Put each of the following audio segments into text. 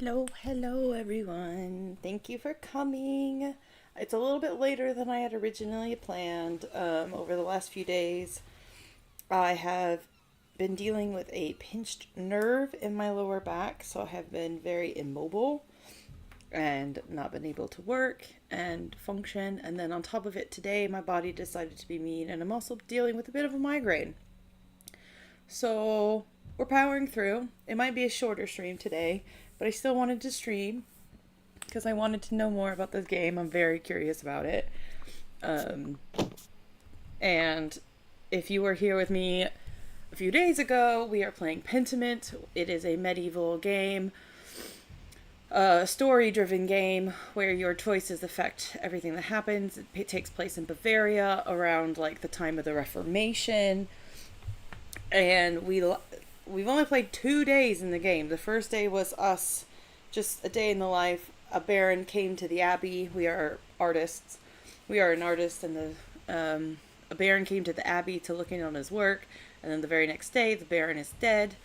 Hello everyone. Thank you for coming. It's a little bit later than I had originally planned. Over the last few days, I have been dealing with a pinched nerve in my lower back, so I have been very immobile and not been able to work and function. And then on top of it, today my body decided to be mean, and I'm also dealing with a bit of a migraine. So we're powering through. It might be a shorter stream today, but I still wanted to stream because I wanted to know more about this game. I'm very curious about it. And if you were here with me a few days ago, we are playing Pentiment. It is a medieval game, a story-driven game where your choices affect everything that happens. It takes place in Bavaria around like the time of the Reformation, and we've only played 2 days in the game. The first day was us, just a day in the life. A baron came to the abbey. We are artists. We are an artist, and a baron came to the abbey to look in on his work. And then the very next day, the baron is dead.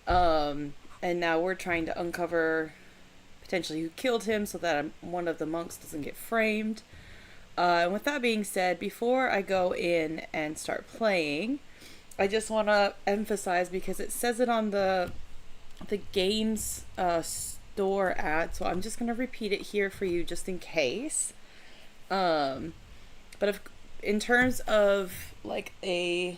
And now we're trying to uncover potentially who killed him so that one of the monks doesn't get framed. And with that being said, before I go in and start playing, I just want to emphasize, because it says it on the game's store ad, so I'm just going to repeat it here for you just in case. But in terms of like what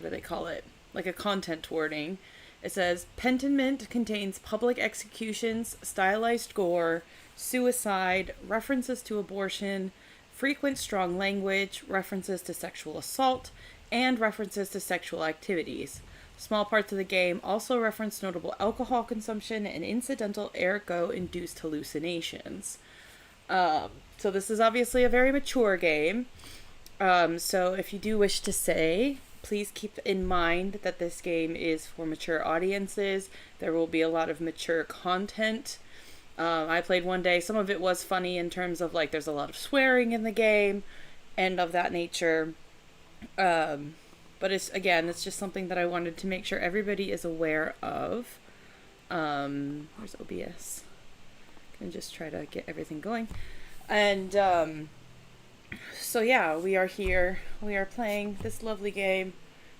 do they call it? Like a content wording, it says Pentiment contains public executions, stylized gore, suicide, references to abortion, frequent strong language, references to sexual assault, and references to sexual activities. Small parts of the game also reference notable alcohol consumption and incidental ergo-induced hallucinations. So this is obviously a very mature game. So if you do wish to say, please keep in mind that this game is for mature audiences. There will be a lot of mature content. I played one day. Some of it was funny in terms of like there's a lot of swearing in the game and of that nature. But it's just something that I wanted to make sure everybody is aware of. Where's OBS? Can just try to get everything going. And so yeah, we are here. We are playing this lovely game.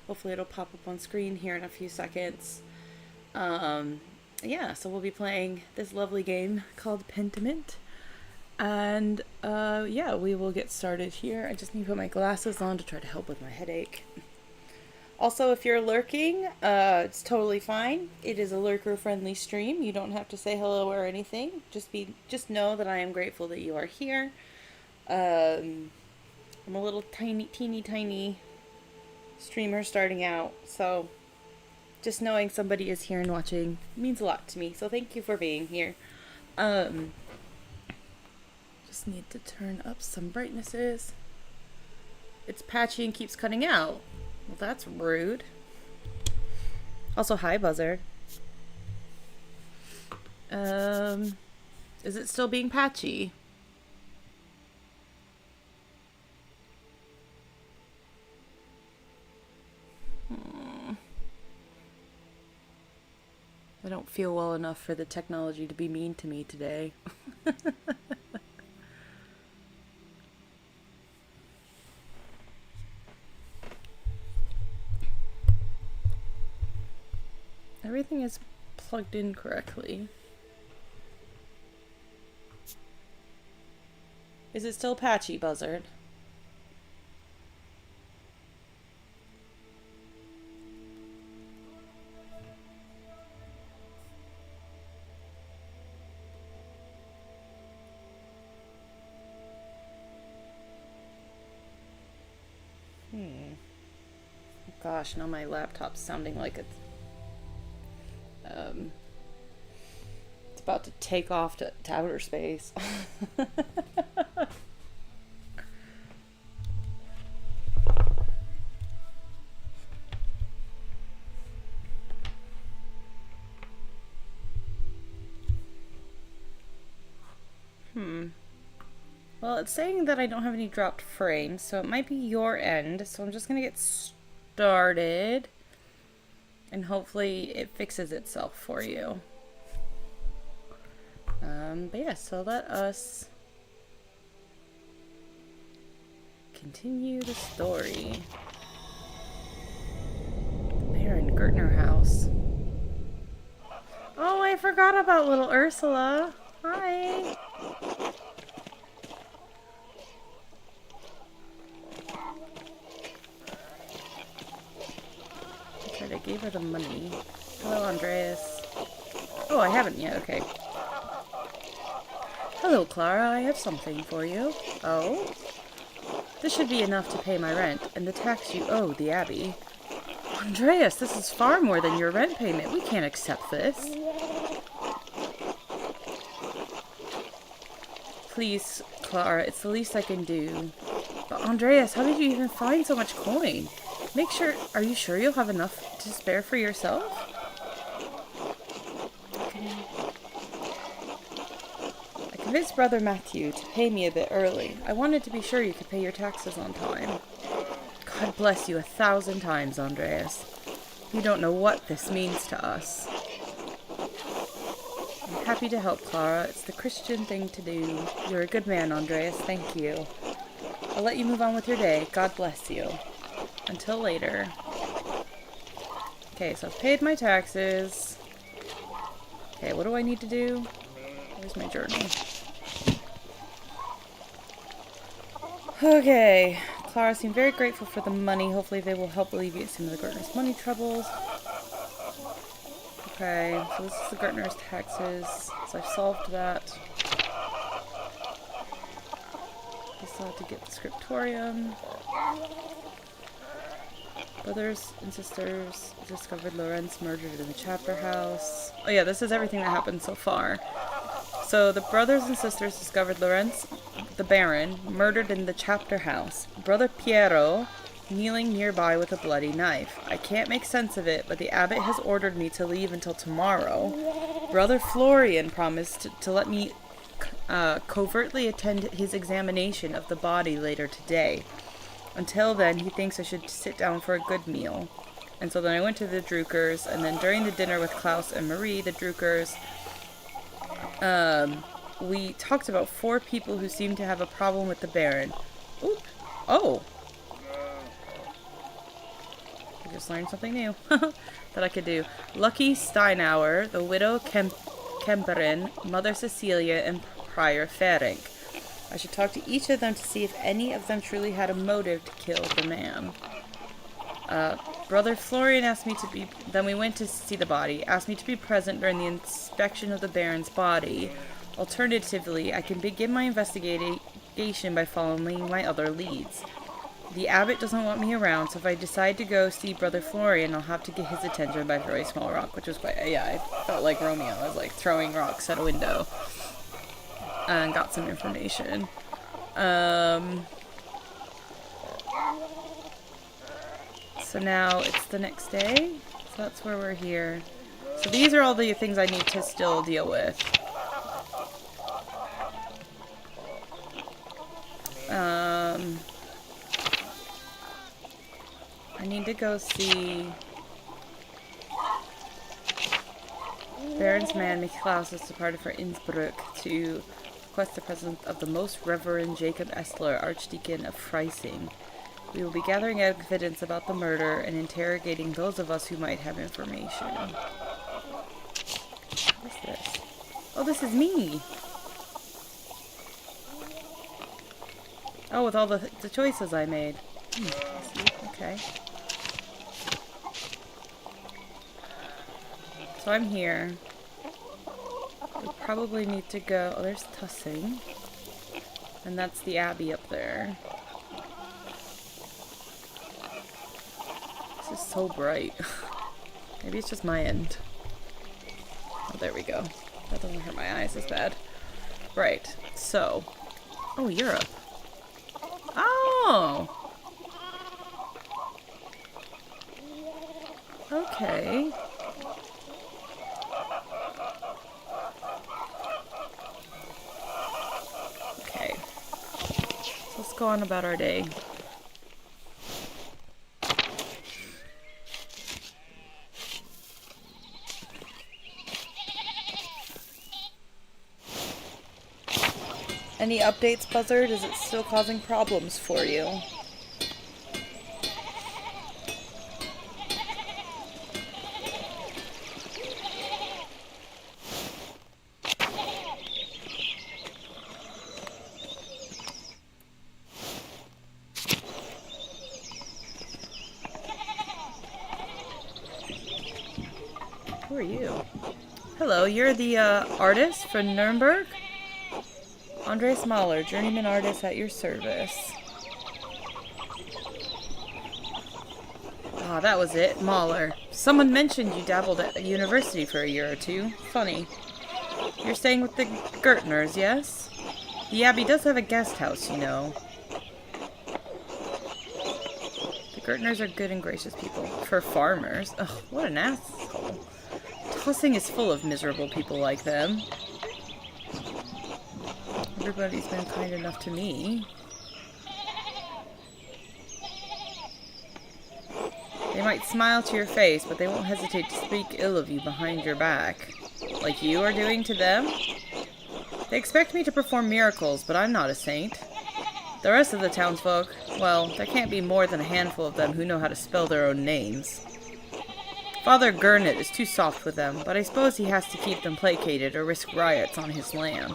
Hopefully it'll pop up on screen here in a few seconds. So we'll be playing this lovely game called Pentiment. And we will get started here. I just need to put my glasses on to try to help with my headache. Also, if you're lurking, it's totally fine. It is a lurker-friendly stream. You don't have to say hello or anything. Just know that I am grateful that you are here. I'm a little teeny tiny streamer starting out, so just knowing somebody is here and watching means a lot to me. So thank you for being here. Just need to turn up some brightnesses. It's patchy and keeps cutting out. Well, that's rude. Also, hi, Buzzard. Is it still being patchy? I don't feel well enough for the technology to be mean to me today. Everything is plugged in correctly. Is it still patchy, Buzzard? Gosh, now my laptop's sounding like it's about to take off to outer space. Well, it's saying that I don't have any dropped frames, so it might be your end. So I'm just gonna get started, and hopefully it fixes itself for you. But yeah, so let us continue the story. The Baron Gertner house. Oh, I forgot about little Ursula. Hi. Okay, I gave her the money. Hello, Andreas. Oh, I haven't yet. Okay. Hello, Clara. I have something for you. Oh? This should be enough to pay my rent and the tax you owe the Abbey. Andreas, this is far more than your rent payment. We can't accept this. Please, Clara, it's the least I can do. But Andreas, how did you even find so much coin? Are you sure you'll have enough to spare for yourself? I convinced Brother Matthew to pay me a bit early. I wanted to be sure you could pay your taxes on time. God bless you 1,000 times, Andreas. You don't know what this means to us. I'm happy to help, Clara. It's the Christian thing to do. You're a good man, Andreas. Thank you. I'll let you move on with your day. God bless you. Until later. Okay, so I've paid my taxes. Okay, what do I need to do? Where's my journal? Okay. Clara seemed very grateful for the money. Hopefully they will help alleviate some of the Gertner's money troubles. Okay, so this is the Gertner's taxes. So I've solved that. I still have to get the scriptorium. Brothers and sisters discovered Lorenz murdered in the chapter house. Oh yeah, this is everything that happened so far. So the brothers and sisters discovered Lorenz, the Baron, murdered in the chapter house. Brother Piero kneeling nearby with a bloody knife. I can't make sense of it, but the abbot has ordered me to leave until tomorrow. Brother Florian promised to let me covertly attend his examination of the body later today. Until then, he thinks I should sit down for a good meal. And so then I went to the Druckers, and then during the dinner with Klaus and Marie, the Druckers, we talked about 4 people who seemed to have a problem with the Baron. Oop. Oh. I just learned something new that I could do. Lucky Steinauer, the widow Kemperin, Mother Cecilia, and Prior Ferenc. I should talk to each of them to see if any of them truly had a motive to kill the man. Brother Florian asked me to be... Then we went to see the body. Asked me to be present during the inspection of the Baron's body. Alternatively, I can begin my investigation by following my other leads. The abbot doesn't want me around, so if I decide to go see Brother Florian, I'll have to get his attention by throwing a small rock, which was quite... Yeah, I felt like Romeo. I was like throwing rocks at a window. And got some information. So now it's the next day. So that's where we're here. So these are all the things I need to still deal with. I need to go see Baron's man Miklaus has departed for Innsbruck to request the presence of the Most Reverend Jacob Essler, Archdeacon of Freising. We will be gathering evidence about the murder and interrogating those of us who might have information. What is this? Oh, this is me! Oh, with all the choices I made. I see. Okay. So I'm here. We probably need to go... Oh, there's Tussing. And that's the Abbey up there. This is so bright. Maybe it's just my end. Oh, there we go. That doesn't hurt my eyes as bad. Right. So. Oh, Europe. Oh! Okay. Okay. So let's go on about our day. Any updates, Buzzard? Is it still causing problems for you? Who are you? Hello, you're the artist from Nuremberg? Andreas Mahler, journeyman artist at your service. Ah, that was it. Mahler. Someone mentioned you dabbled at a university for a year or two. Funny. You're staying with the Gertners, yes? The Abbey does have a guest house, you know. The Gertners are good and gracious people. For farmers. Ugh, what an asshole. Tossing is full of miserable people like them. Everybody's been kind enough to me. They might smile to your face, but they won't hesitate to speak ill of you behind your back. Like you are doing to them? They expect me to perform miracles, but I'm not a saint. The rest of the townsfolk, well, there can't be more than a handful of them who know how to spell their own names. Father Gurnet is too soft with them, but I suppose he has to keep them placated or risk riots on his land.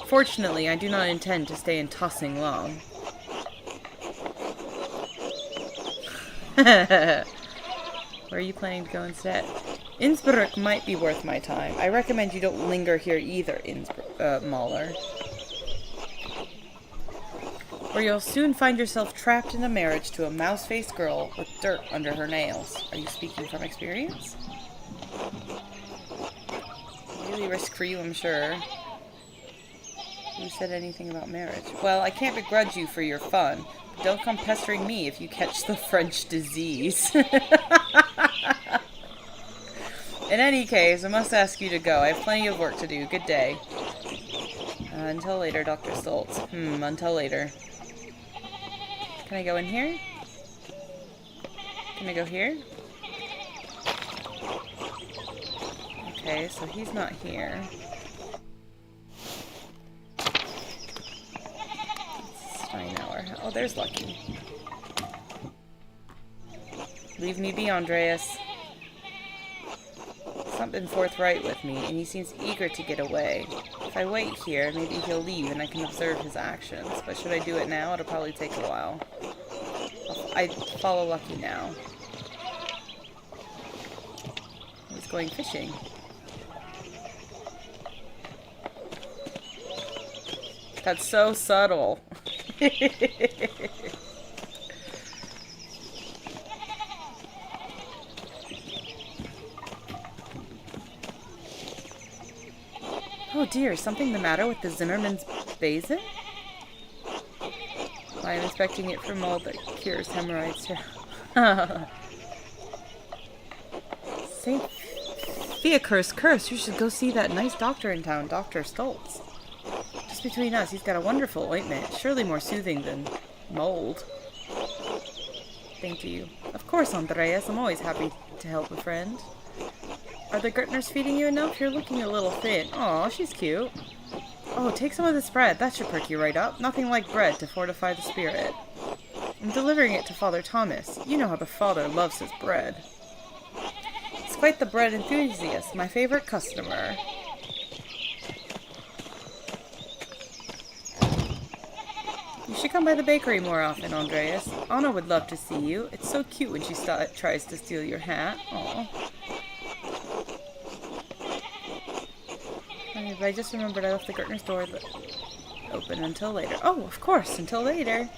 Fortunately, I do not intend to stay in Tossing long. Where are you planning to go instead? Innsbruck might be worth my time. I recommend you don't linger here either, Mahler. Or you'll soon find yourself trapped in a marriage to a mouse-faced girl with dirt under her nails. Are you speaking from experience? Really risk for you, I'm sure. Who said anything about marriage? Well, I can't begrudge you for your fun. But don't come pestering me if you catch the French disease. In any case, I must ask you to go. I have plenty of work to do. Good day. Until later, Dr. Stoltz. Until later. Can I go in here? Can I go here? Okay, so he's not here. Oh, there's Lucky. Leave me be, Andreas. He's not been forthright with me, and he seems eager to get away. If I wait here, maybe he'll leave and I can observe his actions. But should I do it now? It'll probably take a while. I follow Lucky now. He's going fishing. That's so subtle. Oh dear, something the matter with the Zimmerman's basin? I'm inspecting it for mold that cures hemorrhoids. St. Fiaker's curse, you should go see that nice doctor in town, Dr. Stoltz. Just between us, he's got a wonderful ointment, surely more soothing than mold. Thank you. Of course, Andreas, I'm always happy to help a friend. Are the Gertners feeding you enough? You're looking a little thin. Aw, she's cute. Oh, take some of this bread. That should perk you right up. Nothing like bread to fortify the spirit. I'm delivering it to Father Thomas. You know how the father loves his bread. He's quite the bread enthusiast, my favorite customer. You should come by the bakery more often, Andreas. Anna would love to see you. It's so cute when she tries to steal your hat. Aw. But I just remembered I left the Gertner's door open until later. Oh, of course, until later.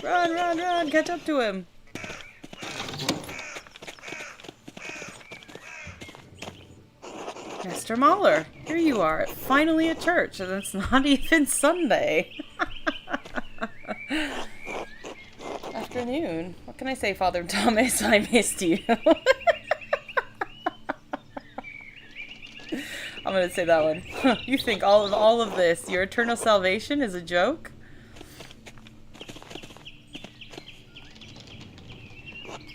Run, run, run! Catch up to him! Mr. Mahler, here you are, finally at church, and it's not even Sunday. Afternoon. What can I say, Father Thomas? I missed you. I'm gonna say that one. You think all of this, your eternal salvation, is a joke?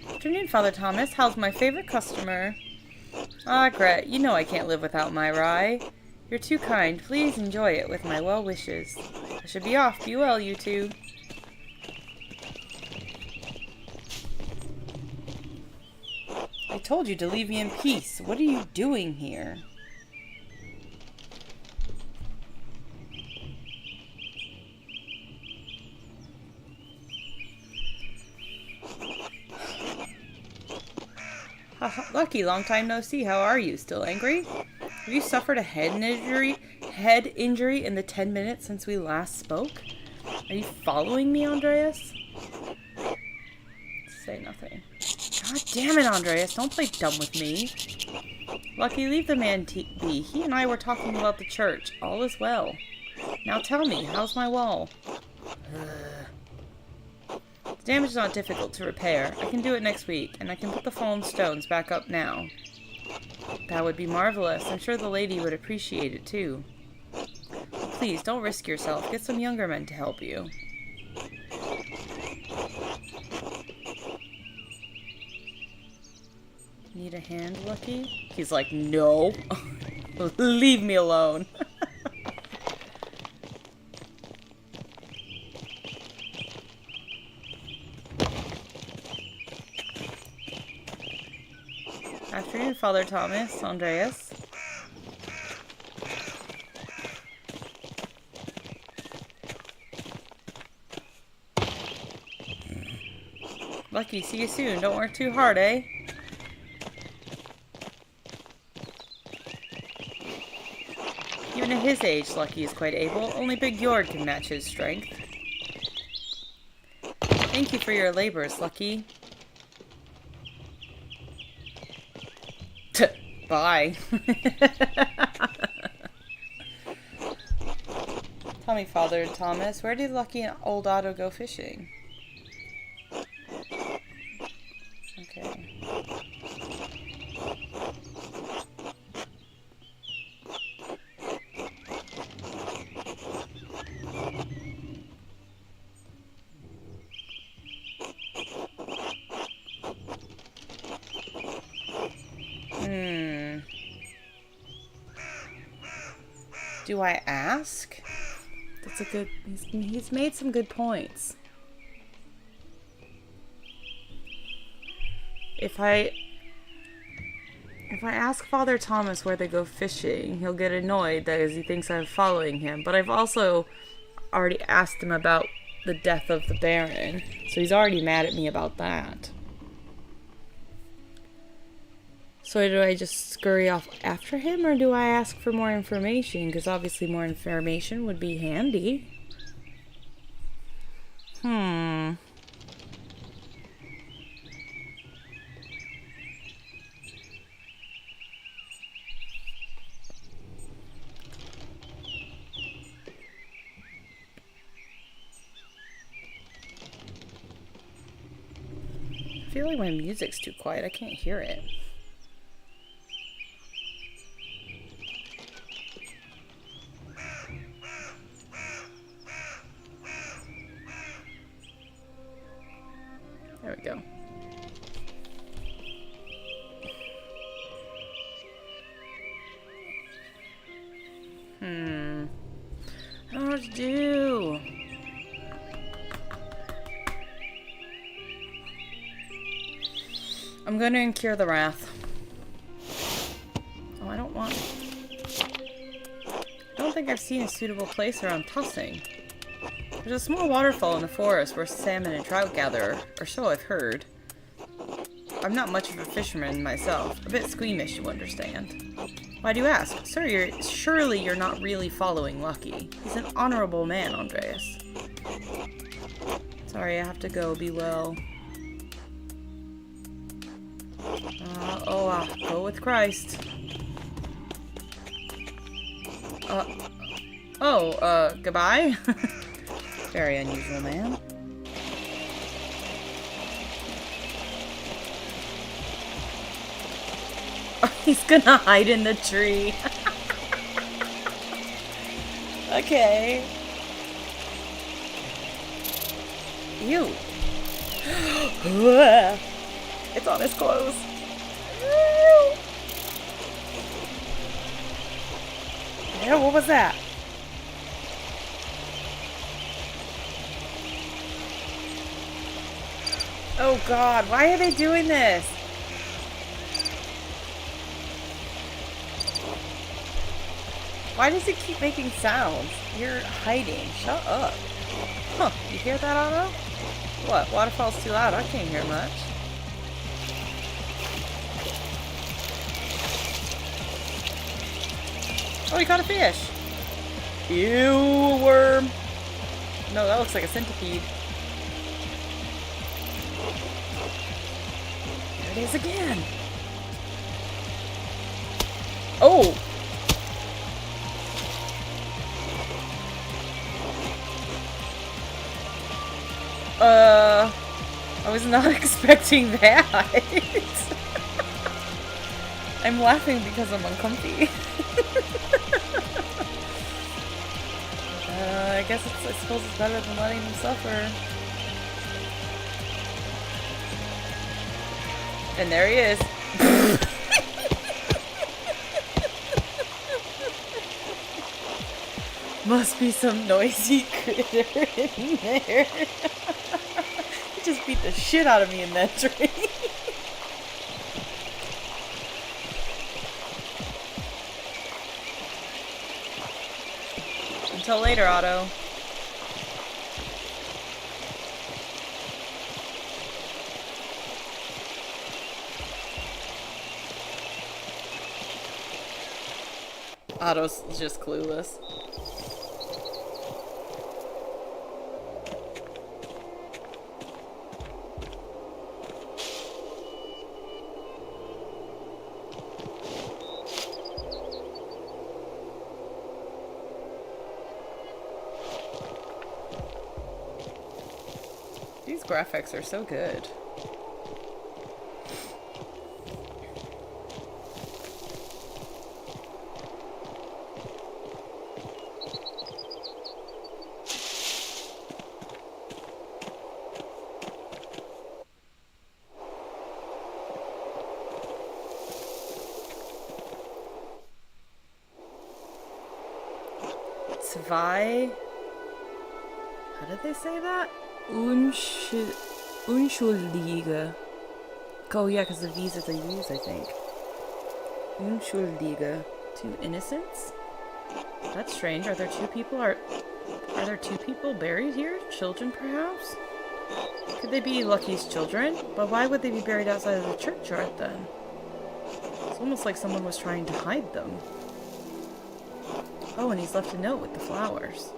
Afternoon, Father Thomas. How's my favorite customer? Ah, Gret, you know I can't live without my rye. You're too kind. Please enjoy it with my well wishes. I should be off. Be well, you two. I told you to leave me in peace. What are you doing here? Lucky, long time no see. How are you? Still angry? Have you suffered a head injury in the 10 minutes since we last spoke? Are you following me, Andreas? Say nothing. God damn it, Andreas. Don't play dumb with me. Lucky, leave the man be. He and I were talking about the church. All is well. Now tell me, how's my wall? The damage is not difficult to repair. I can do it next week, and I can put the fallen stones back up now. That would be marvelous. I'm sure the lady would appreciate it, too. Please, don't risk yourself. Get some younger men to help you. Need a hand, Lucky? He's like, no. Leave me alone. Afternoon, Father Thomas, Andreas. Lucky, see you soon. Don't work too hard, eh? Even at his age, Lucky is quite able. Only Big Jord can match his strength. Thank you for your labors, Lucky. Bye. Tell me, Father Thomas, where did Lucky and old Otto go fishing? Okay. Do I ask? That's a good... He's made some good points. If I ask Father Thomas where they go fishing, he'll get annoyed because he thinks I'm following him. But I've also already asked him about the death of the Baron, so he's already mad at me about that. So do I just scurry off after him, or do I ask for more information? Because obviously more information would be handy. I feel like my music's too quiet. I can't hear it. There we go. I don't know what to do. I'm going to incur the wrath. Oh, I don't want... I don't think I've seen a suitable place around Tossing. There's a small waterfall in the forest where salmon and trout gather, or so I've heard. I'm not much of a fisherman myself. A bit squeamish, you understand. Why do you ask? Sir, surely you're not really following Lucky. He's an honorable man, Andreas. Sorry, I have to go. Be well. Go with Christ. Goodbye? Very unusual man. Oh, he's gonna hide in the tree. Okay. Ew. It's on his clothes. Yeah, what was that? Oh god, why are they doing this? Why does it keep making sounds? You're hiding. Shut up. Huh, you hear that, Otto? What? Waterfall's too loud. I can't hear much. Oh, he caught a fish. Ew, worm. No, that looks like a centipede. There it is again. Oh! I was not expecting that. I'm laughing because I'm uncomfy. I guess I suppose it's better than letting them suffer. And there he is. Must be some noisy critter in there. He just beat the shit out of me in that tree. Until later, Otto. Otto's just clueless. These graphics are so good. Zwei. How did they say that? Unschuldige. Oh yeah, because the V's are the U's, I think. Unschuldige. Two innocents? That's strange. Are there two people? Are there two people buried here? Children, perhaps? Could they be Lucky's children? But why would they be buried outside of the churchyard then? It's almost like someone was trying to hide them. Oh, and he's left a note with the flowers.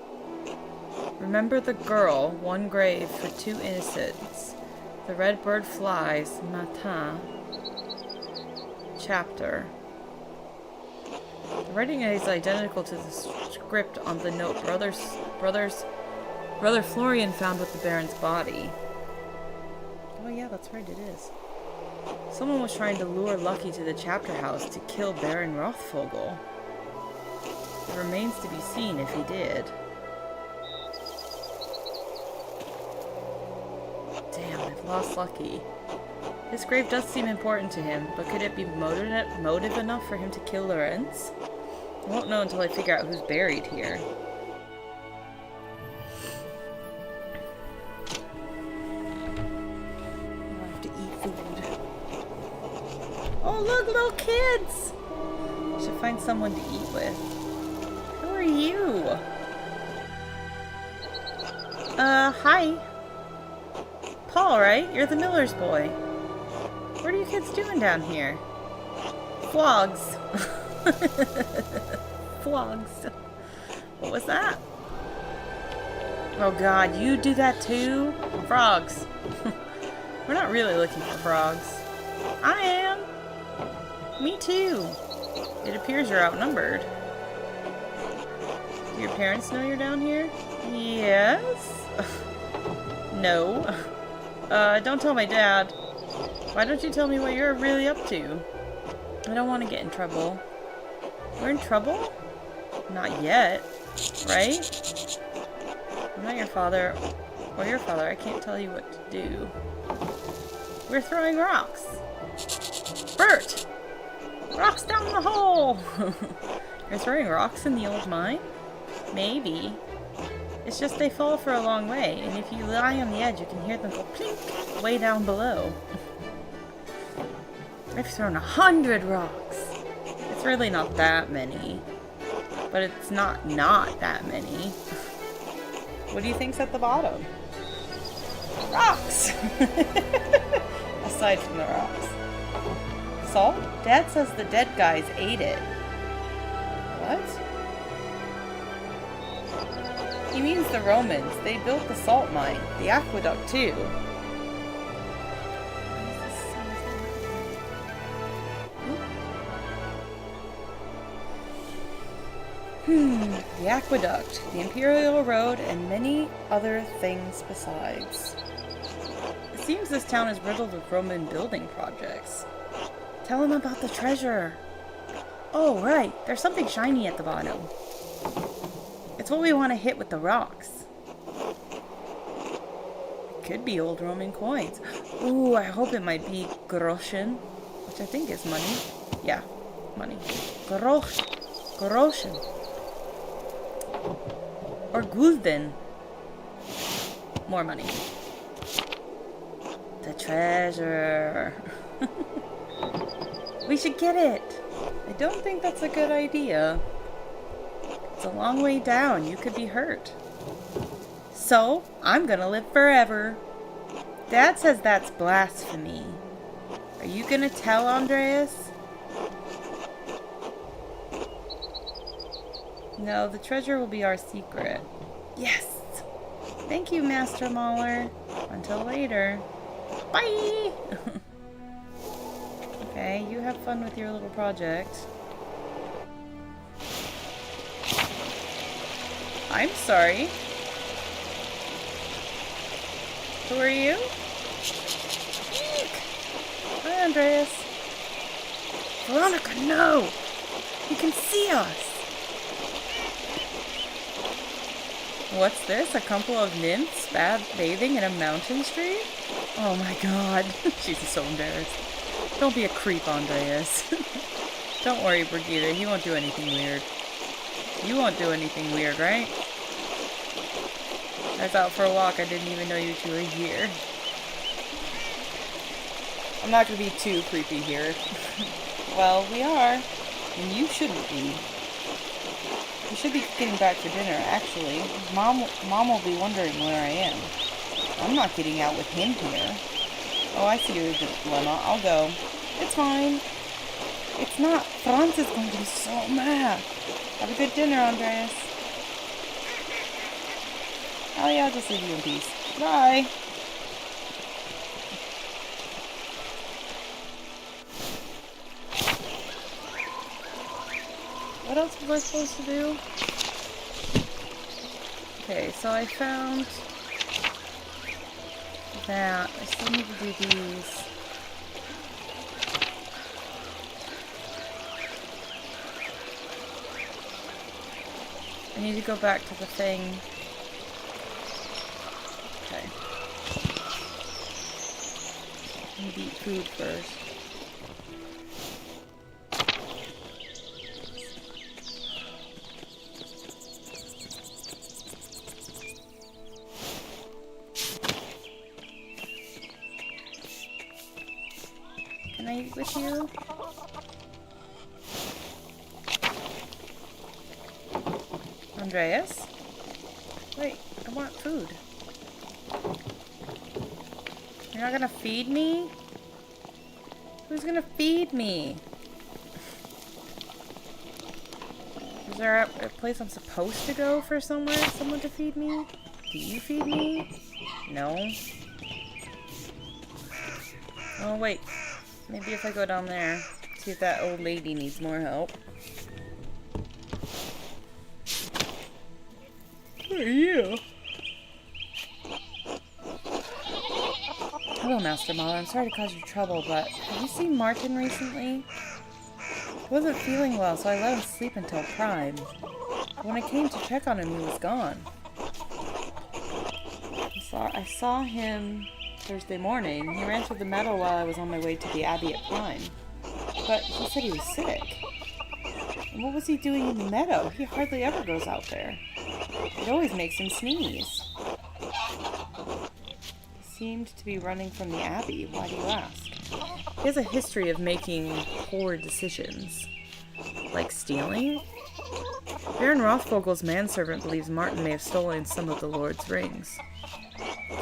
Remember the girl, one grave for two innocents. The red bird flies, matin. Chapter. The writing is identical to the script on the note Brother Florian found with the Baron's body. Oh yeah, that's right, it is. Someone was trying to lure Lucky to the chapter house to kill Baron Rothvogel. It remains to be seen if he did. Damn, I've lost Lucky. This grave does seem important to him, but could it be motive enough for him to kill Lorenz? I won't know until I figure out who's buried here. I'll have to eat food. Oh look, little kids! I should find someone to eat with. Who are you? Hi. Paul, right? You're the miller's boy. What are you kids doing down here? Flogs. Flogs. What was that? Oh god, you do that too? Frogs. We're not really looking for frogs. I am. Me too. It appears you're outnumbered. Do your parents know you're down here? Yes. No. Don't tell my dad. Why don't you tell me what you're really up to? I don't want to get in trouble. We're in trouble? Not yet. Right? I'm not your father or your father. I can't tell you what to do. We're throwing rocks. Bert! Rocks down the hole! You're throwing rocks in the old mine? Maybe. It's just they fall for a long way, and if you lie on the edge, you can hear them go plink way down below. I've thrown 100 rocks. It's really not that many. But it's not that many. What do you think's at the bottom? Rocks! Aside from the rocks. Salt? Dad says the dead guys ate it. What? He means the Romans. They built the salt mine. The aqueduct, too. The aqueduct, the Imperial Road, and many other things besides. It seems this town is riddled with Roman building projects. Tell him about the treasure. Oh, right. There's something shiny at the bottom. It's what we want to hit with the rocks. It could be old Roman coins. Ooh, I hope it might be Groschen, which I think is money. Yeah, money. Groschen. Or Gulden. More money. The treasure. We should get it. I don't think that's a good idea. It's a long way down. You could be hurt. So, I'm gonna live forever. Dad says that's blasphemy. Are you gonna tell Andreas? No, the treasure will be our secret. Yes! Thank you, Master Mauler. Until later. Bye! Okay, you have fun with your little project. I'm sorry. Who are you? Eek! Hi, Andreas. Veronica, no! You can see us! What's this? A couple of nymphs bathing in a mountain stream? Oh my god. She's so embarrassed. Don't be a creep, Andreas. Don't worry, Brigitte. He won't do anything weird. You won't do anything weird, right? I was out for a walk. I didn't even know you two were here. I'm not going to be too creepy here. Well, we are. And you shouldn't be. We should be getting back for dinner, actually. Mom will be wondering where I am. I'm not getting out with him here. Oh, I see your dilemma. I'll go. It's fine. It's not. Franz is going to be so mad. Have a good dinner, Andreas. Oh yeah, I'll just leave you in peace. Bye. What else was I supposed to do? Okay, so I found that. I still need to do these. I need to go back to the thing. Okay. I need to eat food first. Can I eat with you? Andreas? Wait, I want food. You're not gonna feed me? Who's gonna feed me? Is there a place I'm supposed to go for someone to feed me? Do you feed me? No. Oh wait, maybe if I go down there, see if that old lady needs more help. Who are you? Hello, Master Mauler. I'm sorry to cause you trouble, but have you seen Martin recently? He wasn't feeling well, so I let him sleep until prime. When I came to check on him, he was gone. I saw him Thursday morning. He ran through the meadow while I was on my way to the Abbey at Prime. But he said he was sick. And what was he doing in the meadow? He hardly ever goes out there. It always makes him sneeze. He seemed to be running from the abbey. Why do you ask? He has a history of making poor decisions. Like stealing? Baron Rothvogel's manservant believes Martin may have stolen some of the Lord's rings.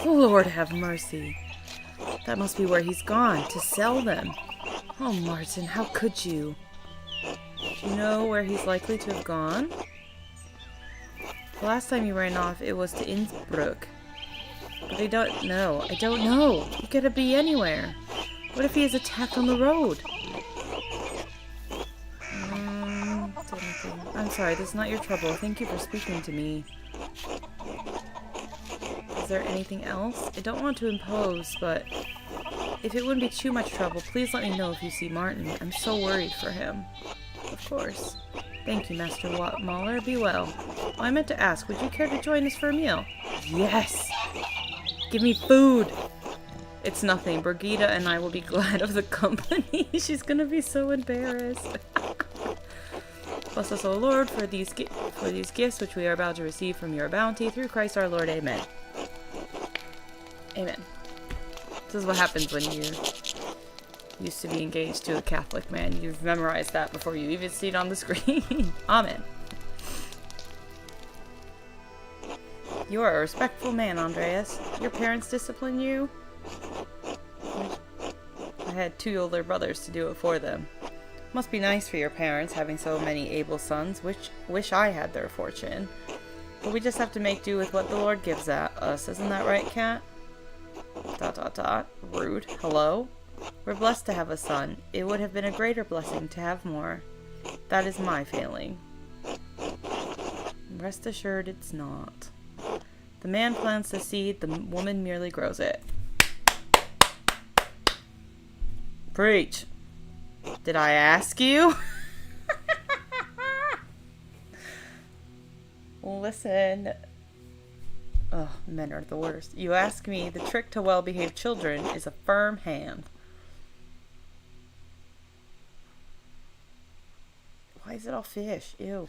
Lord have mercy. That must be where he's gone, to sell them. Oh, Martin, how could you? Do you know where he's likely to have gone? The last time he ran off, it was to Innsbruck. But I don't know. He could be anywhere. What if he is attacked on the road? I'm sorry, this is not your trouble. Thank you for speaking to me. Is there anything else? I don't want to impose, but if it wouldn't be too much trouble, please let me know if you see Martin. I'm so worried for him. Of course. Thank you, Master Mahler. Be well. Oh, I meant to ask, would you care to join us for a meal? Yes! Give me food! It's nothing. Brigitte and I will be glad of the company. She's gonna be so embarrassed. Bless us, O Lord, for these gifts which we are about to receive from your bounty. Through Christ our Lord. Amen. Amen. This is what happens when you used to be engaged to a Catholic man. You've memorized that before you even see it on the screen. Amen. You are a respectful man, Andreas. Your parents discipline you? I had 2 older brothers to do it for them. Must be nice for your parents having so many able sons, which wish I had their fortune. But we just have to make do with what the Lord gives us. Isn't that right, Cat? ... Rude. Hello? We're blessed to have a son. It would have been a greater blessing to have more. That is my failing. Rest assured it's not. The man plants the seed, the woman merely grows it. Preach. Did I ask you? Listen. Oh, men are the worst. You ask me, the trick to well-behaved children is a firm hand. Why is it all fish? Ew.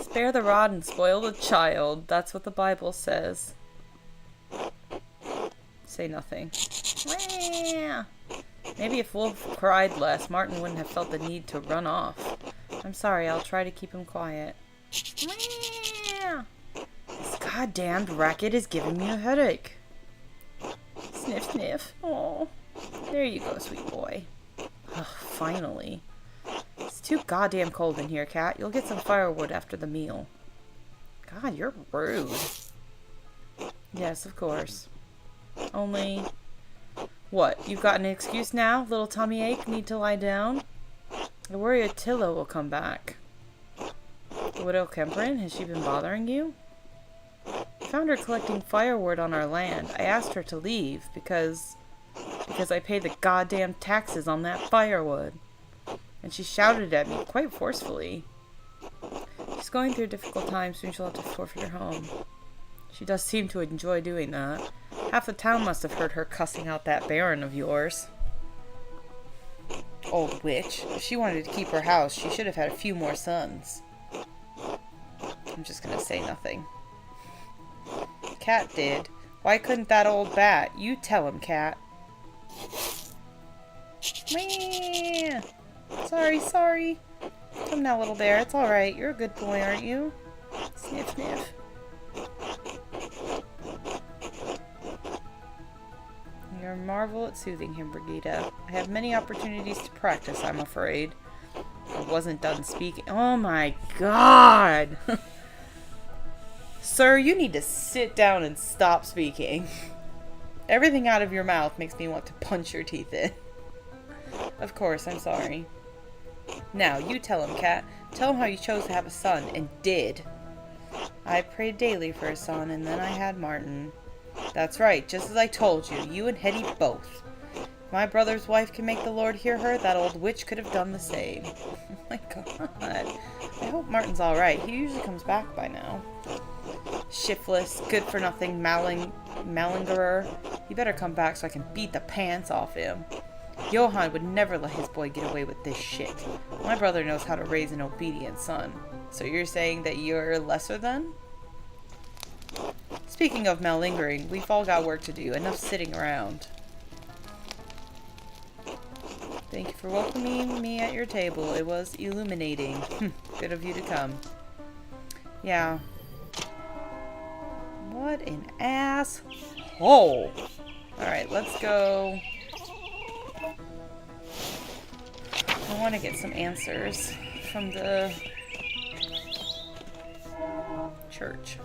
Spare the rod and spoil the child. That's what the Bible says. Say nothing. Maybe if Wolf cried less, Martin wouldn't have felt the need to run off. I'm sorry, I'll try to keep him quiet. This goddamned racket is giving me a headache. Sniff, sniff. Oh, there you go, sweet boy. Ugh, finally. It's too goddamn cold in here, Cat. You'll get some firewood after the meal. God, you're rude. Yes, of course. Only... What, you've got an excuse now? Little tummy ache? Need to lie down? I worry Attila will come back. The widow Kemperin? Has she been bothering you? I found her collecting firewood on our land. I asked her to leave because I pay the goddamn taxes on that firewood. And she shouted at me quite forcefully. She's going through a difficult time, soon she'll have to forfeit her home. She does seem to enjoy doing that. Half the town must have heard her cussing out that baron of yours. Old witch. If she wanted to keep her house, she should have had a few more sons. I'm just gonna say nothing. Cat did. Why couldn't that old bat? You tell him, Cat. Meow. Sorry. Come now, little bear. It's alright. You're a good boy, aren't you? Sniff, sniff. You're a marvel at soothing him, Brigitte. I have many opportunities to practice, I'm afraid. I wasn't done speaking. Oh my god! Sir, you need to sit down and stop speaking. Everything out of your mouth makes me want to punch your teeth in. Of course, I'm sorry. Now, you tell him, Cat. Tell him how you chose to have a son, and did. I prayed daily for a son, and then I had Martin. That's right, just as I told you. You and Hetty both. If my brother's wife can make the Lord hear her, that old witch could have done the same. Oh my god. I hope Martin's alright. He usually comes back by now. Shiftless, good-for-nothing malingerer. He better come back so I can beat the pants off him. Johann would never let his boy get away with this shit. My brother knows how to raise an obedient son. So you're saying that you're lesser than? Speaking of malingering, we've all got work to do. Enough sitting around. Thank you for welcoming me at your table. It was illuminating. Good of you to come. Yeah. What an asshole. Alright, let's go. I want to get some answers from the church.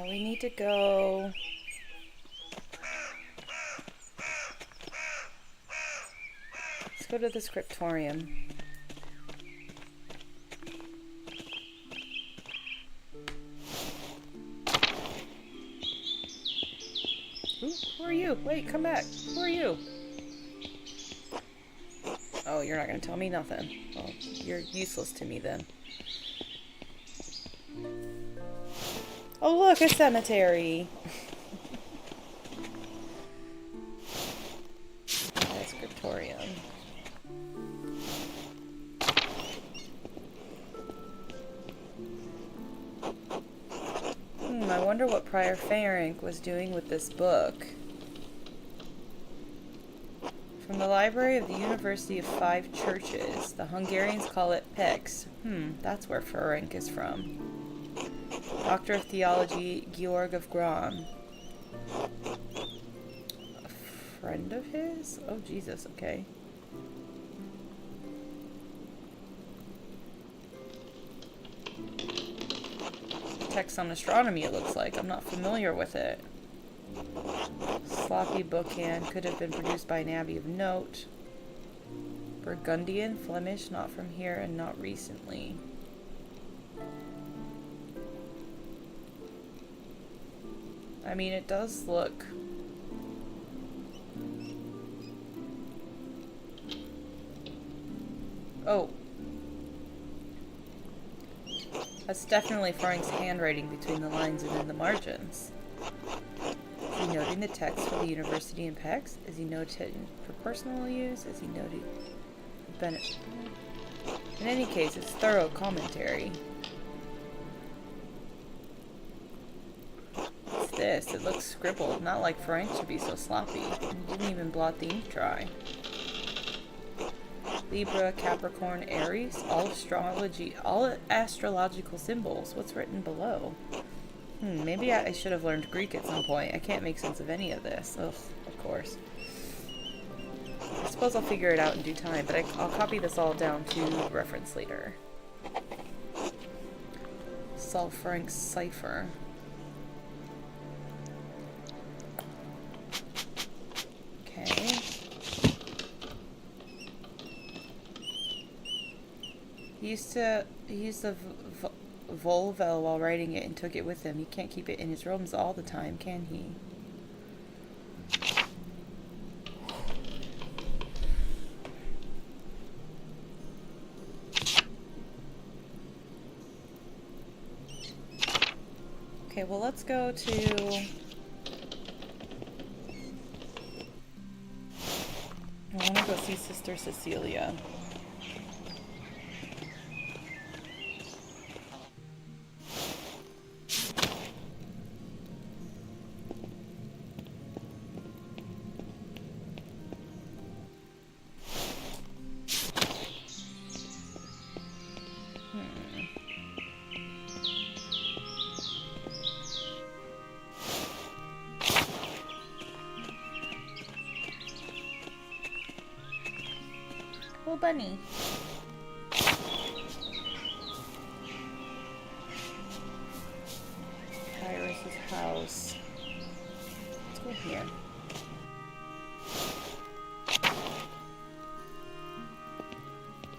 We need to go. Let's go to the scriptorium. Ooh, who are you? Wait, come back. Who are you? Oh, you're not gonna tell me nothing. Well, you're useless to me then. Oh look, a cemetery! That's scriptorium. I wonder what Prior Ferenc was doing with this book. From the library of the University of Five Churches. The Hungarians call it PEX. That's where Ferenc is from. Doctor of Theology, Georg of Gram. A friend of his? Oh, Jesus, okay. Text on astronomy, it looks like. I'm not familiar with it. Sloppy bookhand could have been produced by an abbey of note. Burgundian, Flemish, not from here and not recently. I mean, it does look... Oh. That's definitely Ferenc's handwriting between the lines and in the margins. Is he noting the text for the university in PEX? Is he noting for personal use? Is he noting benefit? In any case, it's thorough commentary. What's this? It looks scribbled. Not like Ferenc should be so sloppy. He didn't even blot the ink dry. Libra, Capricorn, Aries, all astrological symbols. What's written below? Maybe I should have learned Greek at some point. I can't make sense of any of this. Ugh, of course. I suppose I'll figure it out in due time, but I'll copy this all down to reference later. Solve Ferenc's cipher. Okay. He used the Volvel while writing it and took it with him. He can't keep it in his rooms all the time, can he? Okay, well, let's go to... I want to go see Sister Cecilia. Bunny. Iris's house. Let's go here.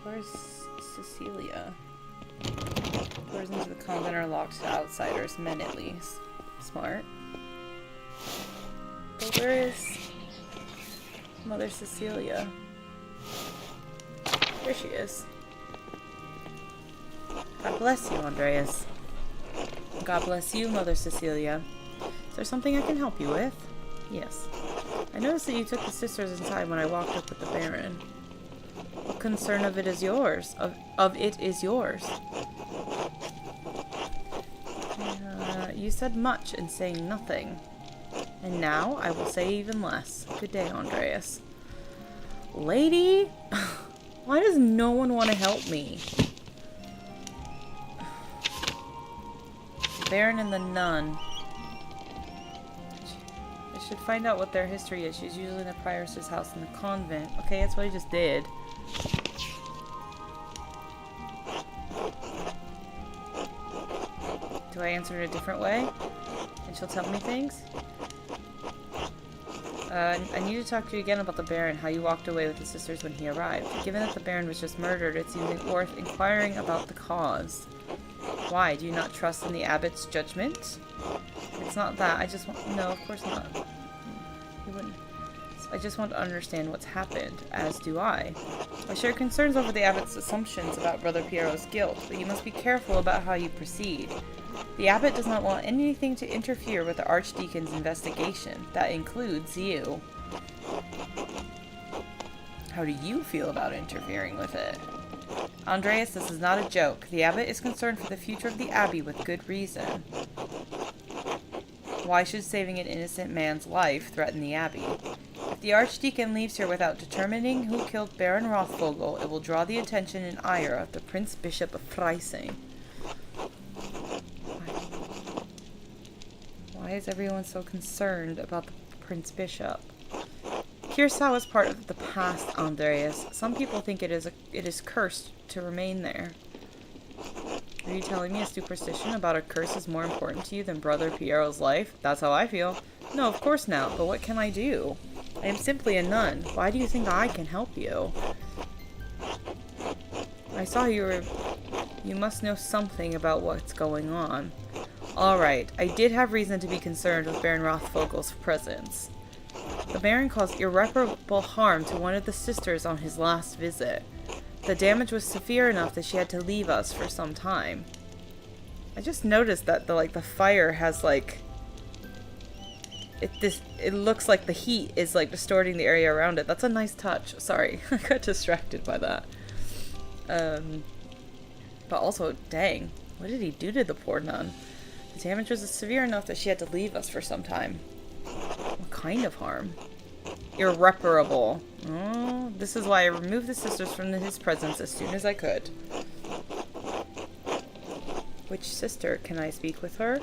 Where's Cecilia? Doors into the convent are locked to outsiders, men at least. Smart. Where is Mother Cecilia? There she is. God bless you, Andreas. God bless you, Mother Cecilia. Is there something I can help you with? Yes. I noticed that you took the sisters inside when I walked up with the Baron. What concern of it is yours? Of it is yours? You said much in saying nothing. And now I will say even less. Good day, Andreas. Lady? Why does no one want to help me? The Baron and the nun. I should find out what their history is. She's usually in the prioress's house in the convent. Okay, that's what I just did. Do I answer it a different way? And she'll tell me things? I need to talk to you again about the Baron, how you walked away with the sisters when he arrived. Given that the Baron was just murdered, it seems worth inquiring about the cause. Why? Do you not trust in the abbot's judgment? It's not that. I just want... No, of course not. You wouldn't... I just want to understand what's happened, as do I. I share concerns over the abbot's assumptions about Brother Piero's guilt, but you must be careful about how you proceed. The abbot does not want anything to interfere with the archdeacon's investigation. That includes you. How do you feel about interfering with it? Andreas, this is not a joke. The abbot is concerned for the future of the abbey with good reason. Why should saving an innocent man's life threaten the abbey? If the archdeacon leaves here without determining who killed Baron Rothvogel, it will draw the attention and ire of the Prince Bishop of Freising. Why is everyone so concerned about the Prince Bishop? Kirsau is part of the past, Andreas. Some people think it is cursed to remain there. Are you telling me a superstition about a curse is more important to you than Brother Piero's life? That's how I feel. No, of course not, but what can I do? I am simply a nun. Why do you think I can help you? I saw you were... You must know something about what's going on. Alright, I did have reason to be concerned with Baron Rothvogel's presence. The Baron caused irreparable harm to one of the sisters on his last visit. The damage was severe enough that she had to leave us for some time. I just noticed that the fire has it looks like the heat is distorting the area around it. That's a nice touch. Sorry, I got distracted by that. But also, dang, what did he do to the poor nun? The damage was severe enough that she had to leave us for some time. What kind of harm? Irreparable. Oh, this is why I removed the sisters from his presence as soon as I could. Which sister? Can I speak with her?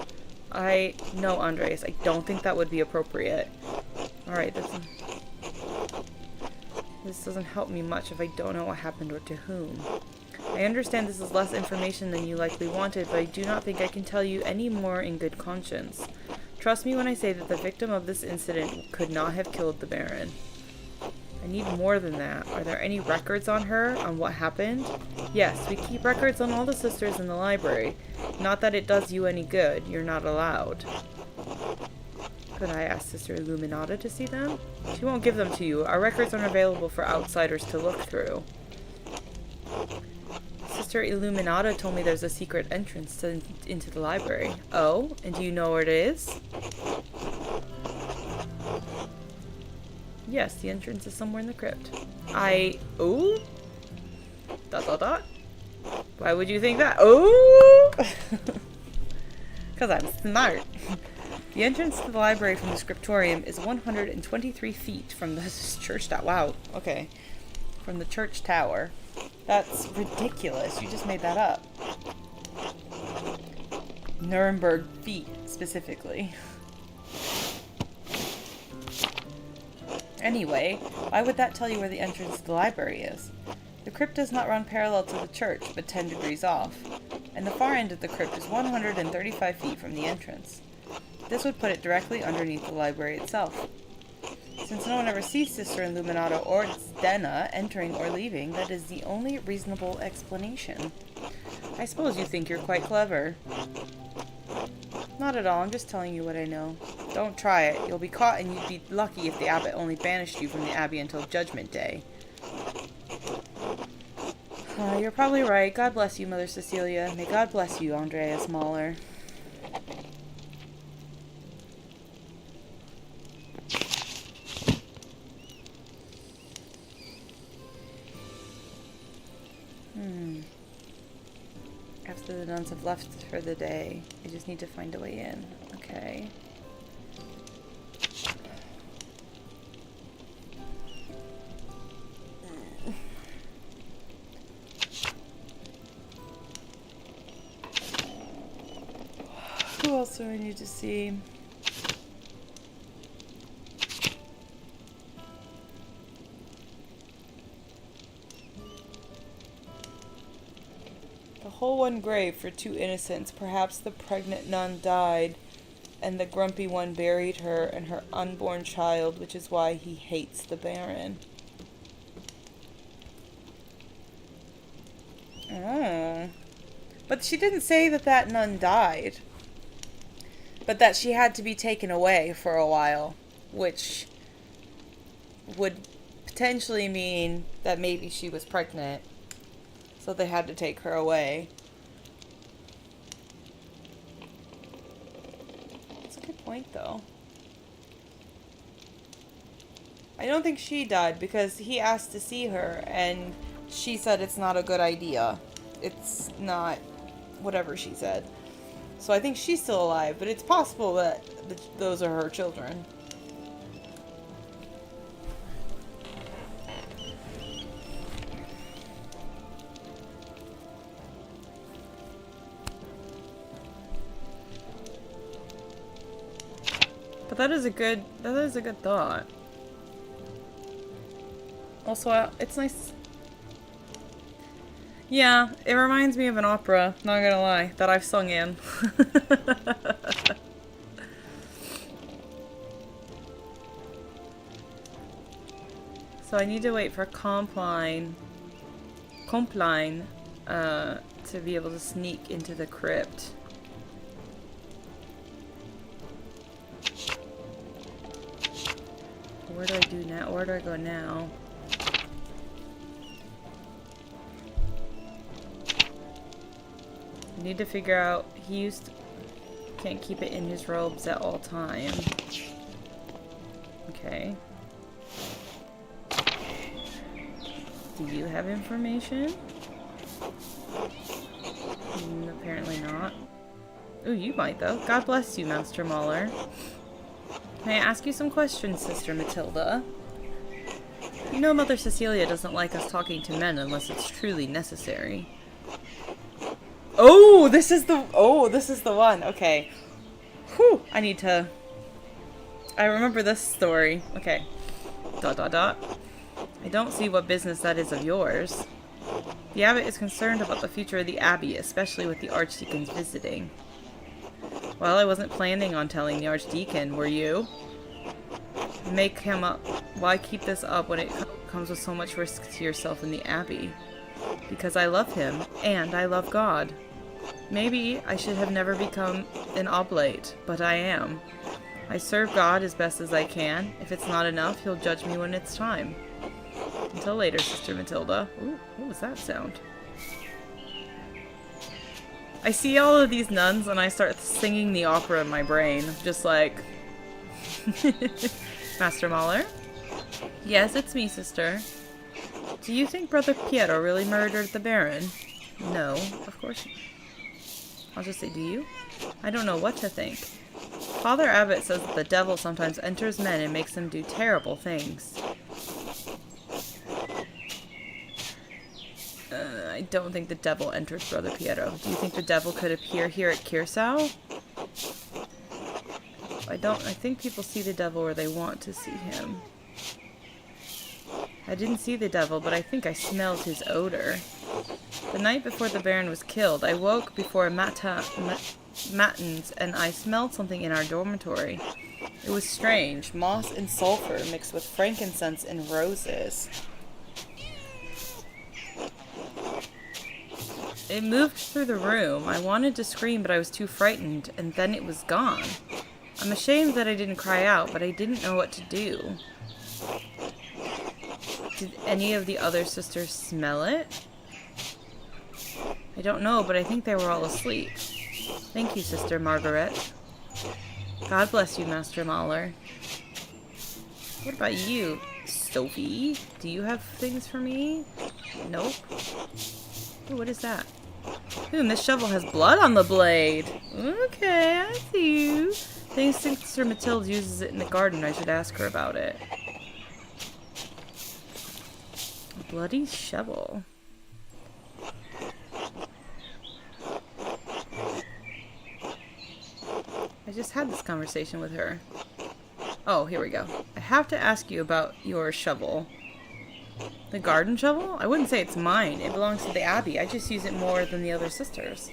No, Andreas, I don't think that would be appropriate. Alright, this doesn't help me much if I don't know what happened or to whom. I understand this is less information than you likely wanted, but I do not think I can tell you any more in good conscience. Trust me when I say that the victim of this incident could not have killed the Baron. I need more than that. Are there any records on her, on what happened? Yes, we keep records on all the sisters in the library. Not that it does you any good. You're not allowed. Could I ask Sister Illuminata to see them? She won't give them to you. Our records aren't available for outsiders to look through. Sister Illuminata told me there's a secret entrance into the library. Oh, and do you know where it is? Yes, the entrance is somewhere in the crypt. Ooh? ... Why would you think that? Ooh! Because I'm smart. The entrance to the library from the scriptorium is 123 feet from the church tower. Wow, okay. From the church tower. That's ridiculous. You just made that up. Nuremberg feet, specifically. Anyway, why would that tell you where the entrance to the library is? The crypt does not run parallel to the church, but 10 degrees off, and the far end of the crypt is 135 feet from the entrance. This would put it directly underneath the library itself. Since no one ever sees Sister Illuminata or Zdena entering or leaving, that is the only reasonable explanation. I suppose you think you're quite clever. Not at all. I'm just telling you what I know. Don't try it. You'll be caught, and you'd be lucky if the abbot only banished you from the abbey until Judgment Day. You're probably right. God bless you, Mother Cecilia. May God bless you, Andreas Mahler. After the nuns have left for the day, I just need to find a way in. Okay. Who else do I need to see? The whole one grave for two innocents. Perhaps the pregnant nun died, and the grumpy one buried her and her unborn child, which is why he hates the Baron. Oh. But she didn't say that that nun died. But that she had to be taken away for a while, which would potentially mean that maybe she was pregnant, so they had to take her away. That's a good point, though. I don't think she died, because he asked to see her, and she said it's not a good idea. It's not whatever she said. So I think she's still alive, but it's possible that those are her children. But that is a good thought. Also, it's nice. Yeah, it reminds me of an opera, not gonna lie, that I've sung in. So I need to wait for Compline to be able to sneak into the crypt. Where do I do now? Where do I go now? I need to figure out, can't keep it in his robes at all times. Okay. Do you have information? Apparently not. Ooh, you might though. God bless you, Master Mahler. May I ask you some questions, Sister Matilda? You know Mother Cecilia doesn't like us talking to men unless it's truly necessary. Oh, this is the one. Okay. Whew, I remember this story. Okay. ... I don't see what business that is of yours. The abbot is concerned about the future of the abbey, especially with the archdeacon's visiting. Well, I wasn't planning on telling the archdeacon, were you? Make him up. Why keep this up when it comes with so much risk to yourself in the abbey? Because I love him, and I love God. Maybe I should have never become an oblate, but I am. I serve God as best as I can. If it's not enough, he'll judge me when it's time. Until later, Sister Matilda. Ooh, what was that sound? I see all of these nuns and I start singing the opera in my brain. Just like... Master Mahler? Yes, it's me, sister. Do you think Brother Pietro really murdered the Baron? No, of course not. I'll just say, do you? I don't know what to think. Father Abbot says that the devil sometimes enters men and makes them do terrible things. I don't think the devil enters Brother Pietro. Do you think the devil could appear here at Kirsau? I think people see the devil where they want to see him. I didn't see the devil, but I think I smelled his odor. The night before the Baron was killed, I woke before matins and I smelled something in our dormitory. It was strange, moss and sulfur mixed with frankincense and roses. It moved through the room. I wanted to scream, but I was too frightened, and then it was gone. I'm ashamed that I didn't cry out, but I didn't know what to do. Did any of the other sisters smell it? I don't know, but I think they were all asleep. Thank you, Sister Margaret. God bless you, Master Mahler. What about you, Sophie? Do you have things for me? Nope. Ooh, what is that? Ooh, Miss Shovel has blood on the blade. Okay, I see you. Thanks, Sister Mathilde uses it in the garden. I should ask her about it. A bloody shovel. I just had this conversation with her. Oh, here we go. I have to ask you about your shovel. The garden shovel? I wouldn't say it's mine. It belongs to the Abbey. I just use it more than the other sisters.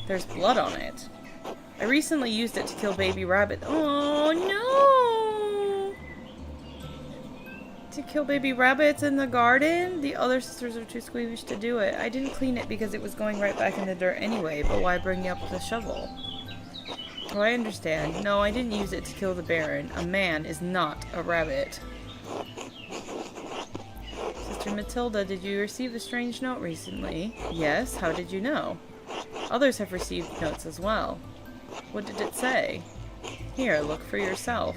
There's blood on it. I recently used it to kill baby rabbits. Oh, no! To kill baby rabbits in the garden? The other sisters are too squeamish to do it. I didn't clean it because it was going right back in the dirt anyway, but why bring up the shovel? Oh, I understand. No, I didn't use it to kill the Baron. A man is not a rabbit. Sister Matilda, did you receive a strange note recently? Yes, how did you know? Others have received notes as well. What did it say? Here, look for yourself.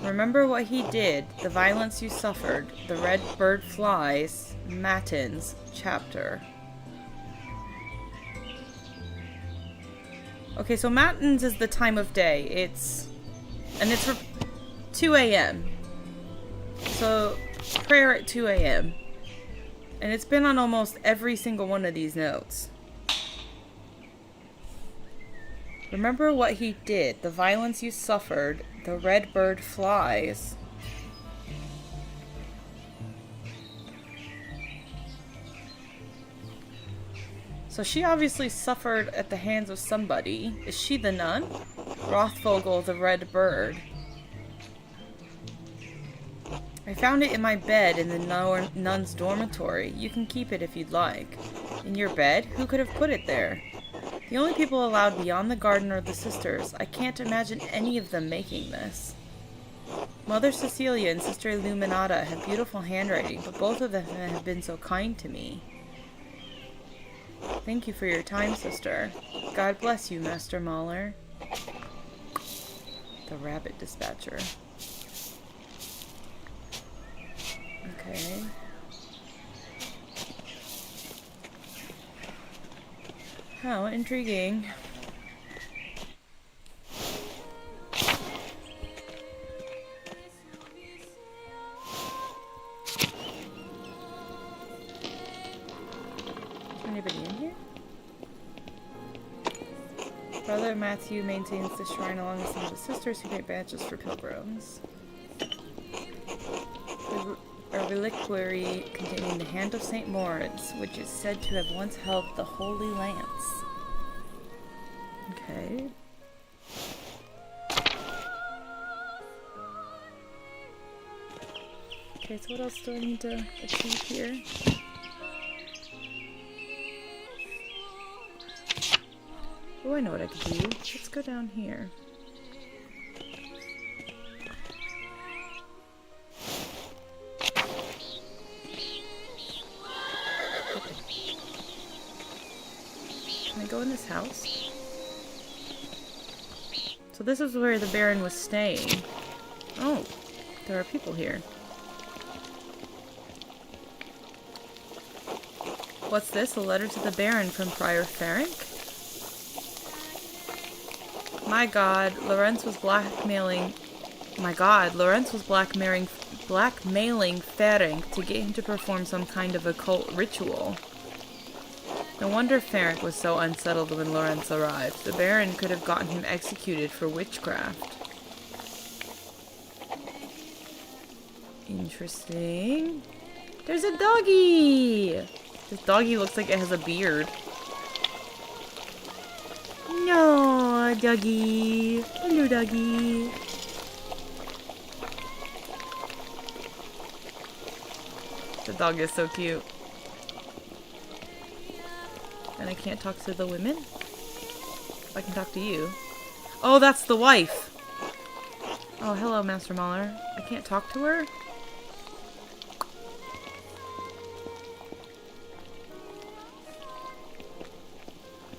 Remember what he did, the violence you suffered, the red bird flies, Matins, chapter. Okay, so Matins is the time of day. It's for 2 a.m. So, prayer at 2 a.m. And it's been on almost every single one of these notes. Remember what he did, the violence you suffered, the red bird flies. So she obviously suffered at the hands of somebody. Is she the nun? Rothvogel the red bird. I found it in my bed in the nun's dormitory. You can keep it if you'd like. In your bed? Who could have put it there? The only people allowed beyond the garden are the sisters. I can't imagine any of them making this. Mother Cecilia and Sister Illuminata have beautiful handwriting, but both of them have been so kind to me. Thank you for your time, sister. God bless you, Master Mahler. The rabbit dispatcher. Okay. How intriguing. Anybody in here? Brother Matthew maintains the shrine along with some of the sisters who make badges for pilgrims. A reliquary containing the hand of St. Moritz, which is said to have once held the Holy Lance. Okay. Okay, so what else do I need to achieve here? Oh, I know what I could do. Let's go down here. Can I go in this house? So this is where the Baron was staying. Oh, there are people here. What's this? A letter to the Baron from Prior Ferenc? My God, Lorenz was blackmailing Ferenc to get him to perform some kind of occult ritual. No wonder Ferenc was so unsettled when Lorenz arrived. The Baron could have gotten him executed for witchcraft. Interesting. There's a doggy! This doggy looks like it has a beard. No, doggy. Hello, doggy. The dog is so cute. And I can't talk to the women? I can talk to you. Oh, that's the wife! Oh, hello, Master Mahler. I can't talk to her?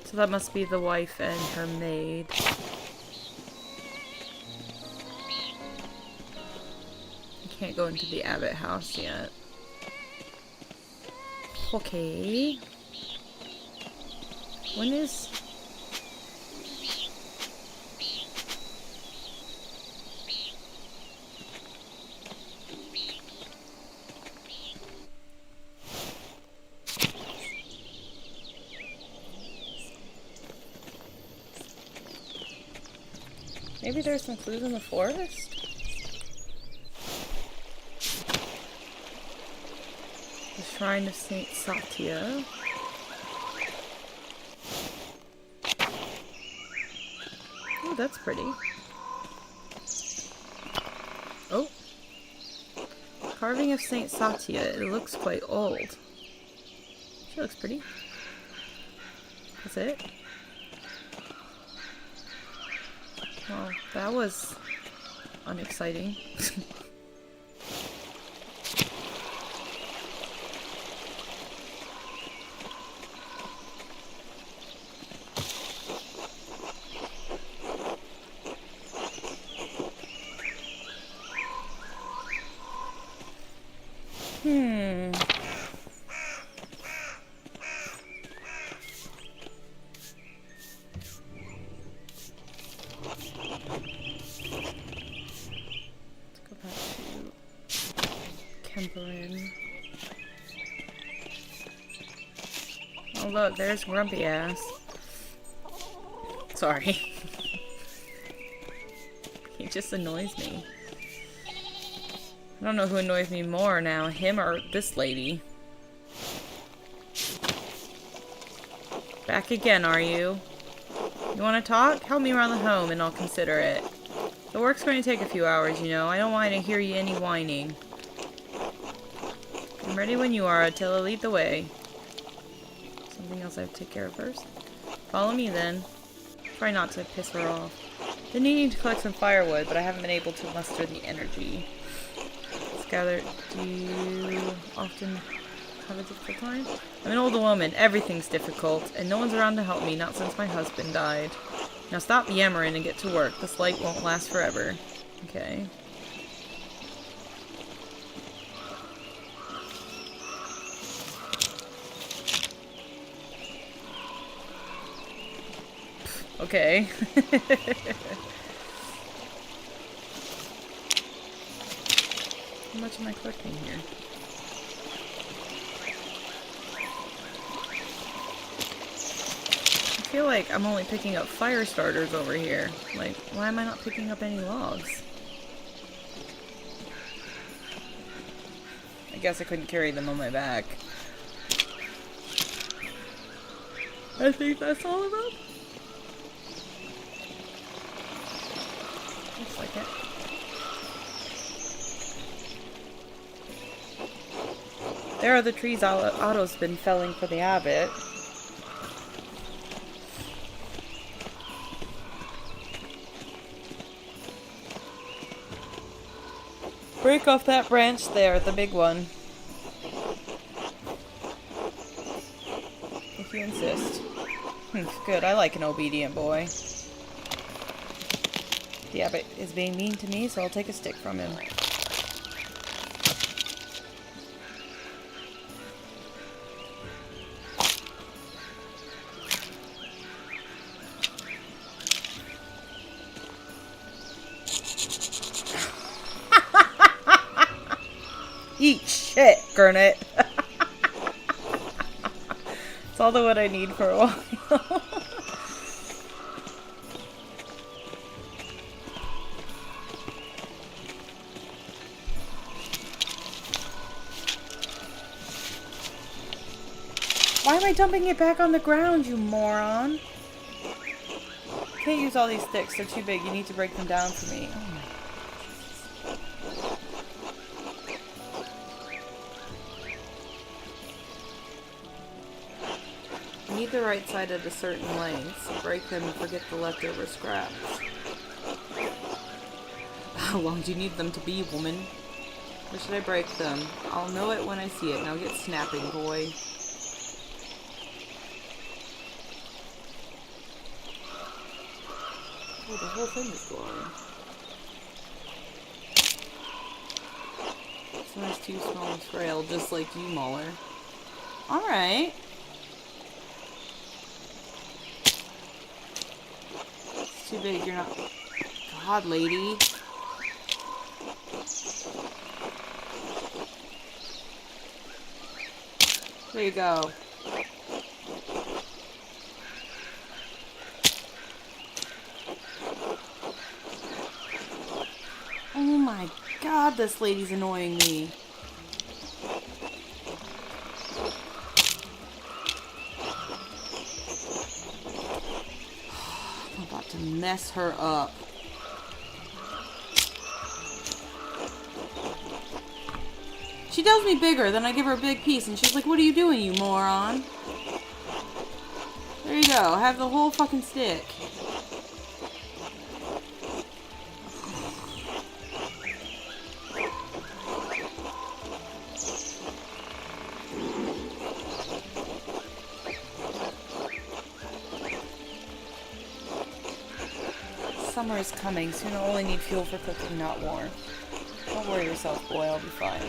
So that must be the wife and her maid. I can't go into the abbot house yet. Okay. When is... Maybe there's some clues in the forest? The Shrine of Saint Satya. Oh, that's pretty. Oh. Carving of Saint Satya. It looks quite old. She looks pretty. That's it? Well, that was unexciting. Oh look, there's Grumpy Ass. Sorry. He just annoys me. I don't know who annoys me more now, him or this lady. Back again, are you? You want to talk? Help me around the home and I'll consider it. The work's going to take a few hours, you know. I don't want to hear you any whining. I'm ready when you are, Attila. Lead the way. Something else I have to take care of first? Follow me then. Try not to piss her off. Been needing to collect some firewood, but I haven't been able to muster the energy. Let's gather. Do you often have a difficult time? I'm an older woman. Everything's difficult, and no one's around to help me, not since my husband died. Now stop yammering and get to work. This light won't last forever. Okay. Okay. How much am I collecting here? I feel like I'm only picking up fire starters over here. Like, why am I not picking up any logs? I guess I couldn't carry them on my back. I think that's all of them. Looks like it. There are the trees Otto's been felling for the abbot. Break off that branch there, the big one. If you insist. Good, I like an obedient boy. The abbot is being mean to me, so I'll take a stick from him. Eat shit, Gurnet. It's all the wood I need for a while. Why am I dumping it back on the ground, you moron? Can't use all these sticks, they're too big. You need to break them down for me. Oh. Need the right side at a certain length. Break them and forget the leftover scraps. How long do you need them to be, woman? Or should I break them? I'll know it when I see it. Now get snapping, boy. Oh, the whole thing is glowing. This one's too small and frail, just like you, Muller. Alright. It's too big, you're not... God, lady. There you go. Oh my god, this lady's annoying me. I'm about to mess her up. She tells me bigger, then I give her a big piece, and she's like, what are you doing, you moron? There you go, have the whole fucking stick. Summer is coming, soon I'll only need fuel for cooking, not war. Don't worry yourself, boy, I'll be fine.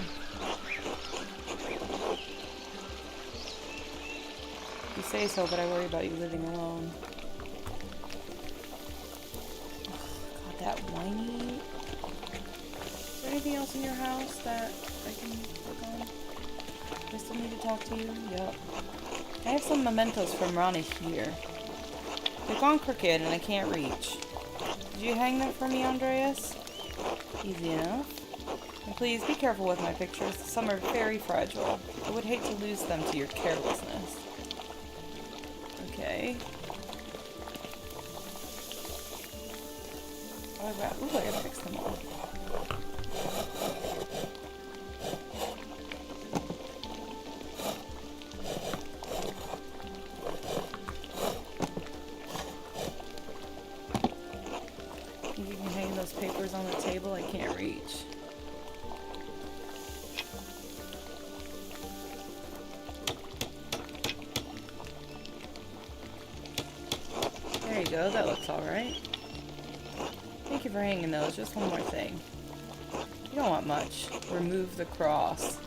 You say so, but I worry about you living alone. Oh, God, that whiny... Is there anything else in your house that I can work on? Do I still need to talk to you? Yep. I have some mementos from Rana here. They've gone crooked and I can't reach. Did you hang that for me, Andreas? Easy enough. And please, be careful with my pictures. Some are very fragile. I would hate to lose them to your carelessness. Okay. Oh, I gotta fix them all. You can hang those papers on the table. I can't reach. There you go, that looks alright. Thank you for hanging those. Just one more thing. You don't want much. Remove the cross.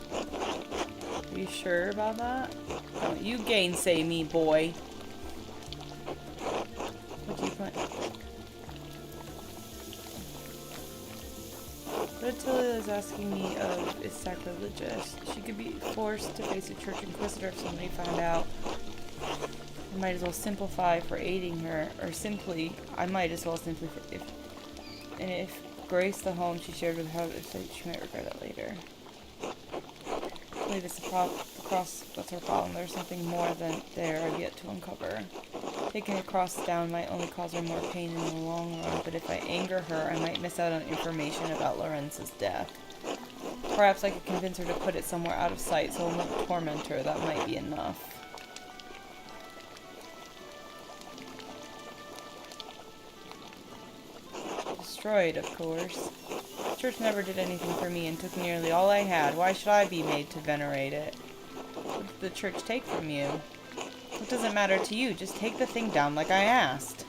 Are you sure about that? Don't you gainsay me, boy. What do you plan? What Attila is asking me of is sacrilegious. She could be forced to face a church inquisitor if somebody found out. I might as well simplify for aiding her, or simply, I might as well simply, if Grace, the home she shared with her, she might regret it later. I believe it's the cross that's her problem. There's something more than there I've yet to uncover. Taking the cross down might only cause her more pain in the long run, but if I anger her, I might miss out on information about Lorenz's death. Perhaps I could convince her to put it somewhere out of sight so it won't torment her. That might be enough. Destroyed, of course. The church never did anything for me and took nearly all I had. Why should I be made to venerate it? What did the church take from you? What does it matter to you? Just take the thing down like I asked.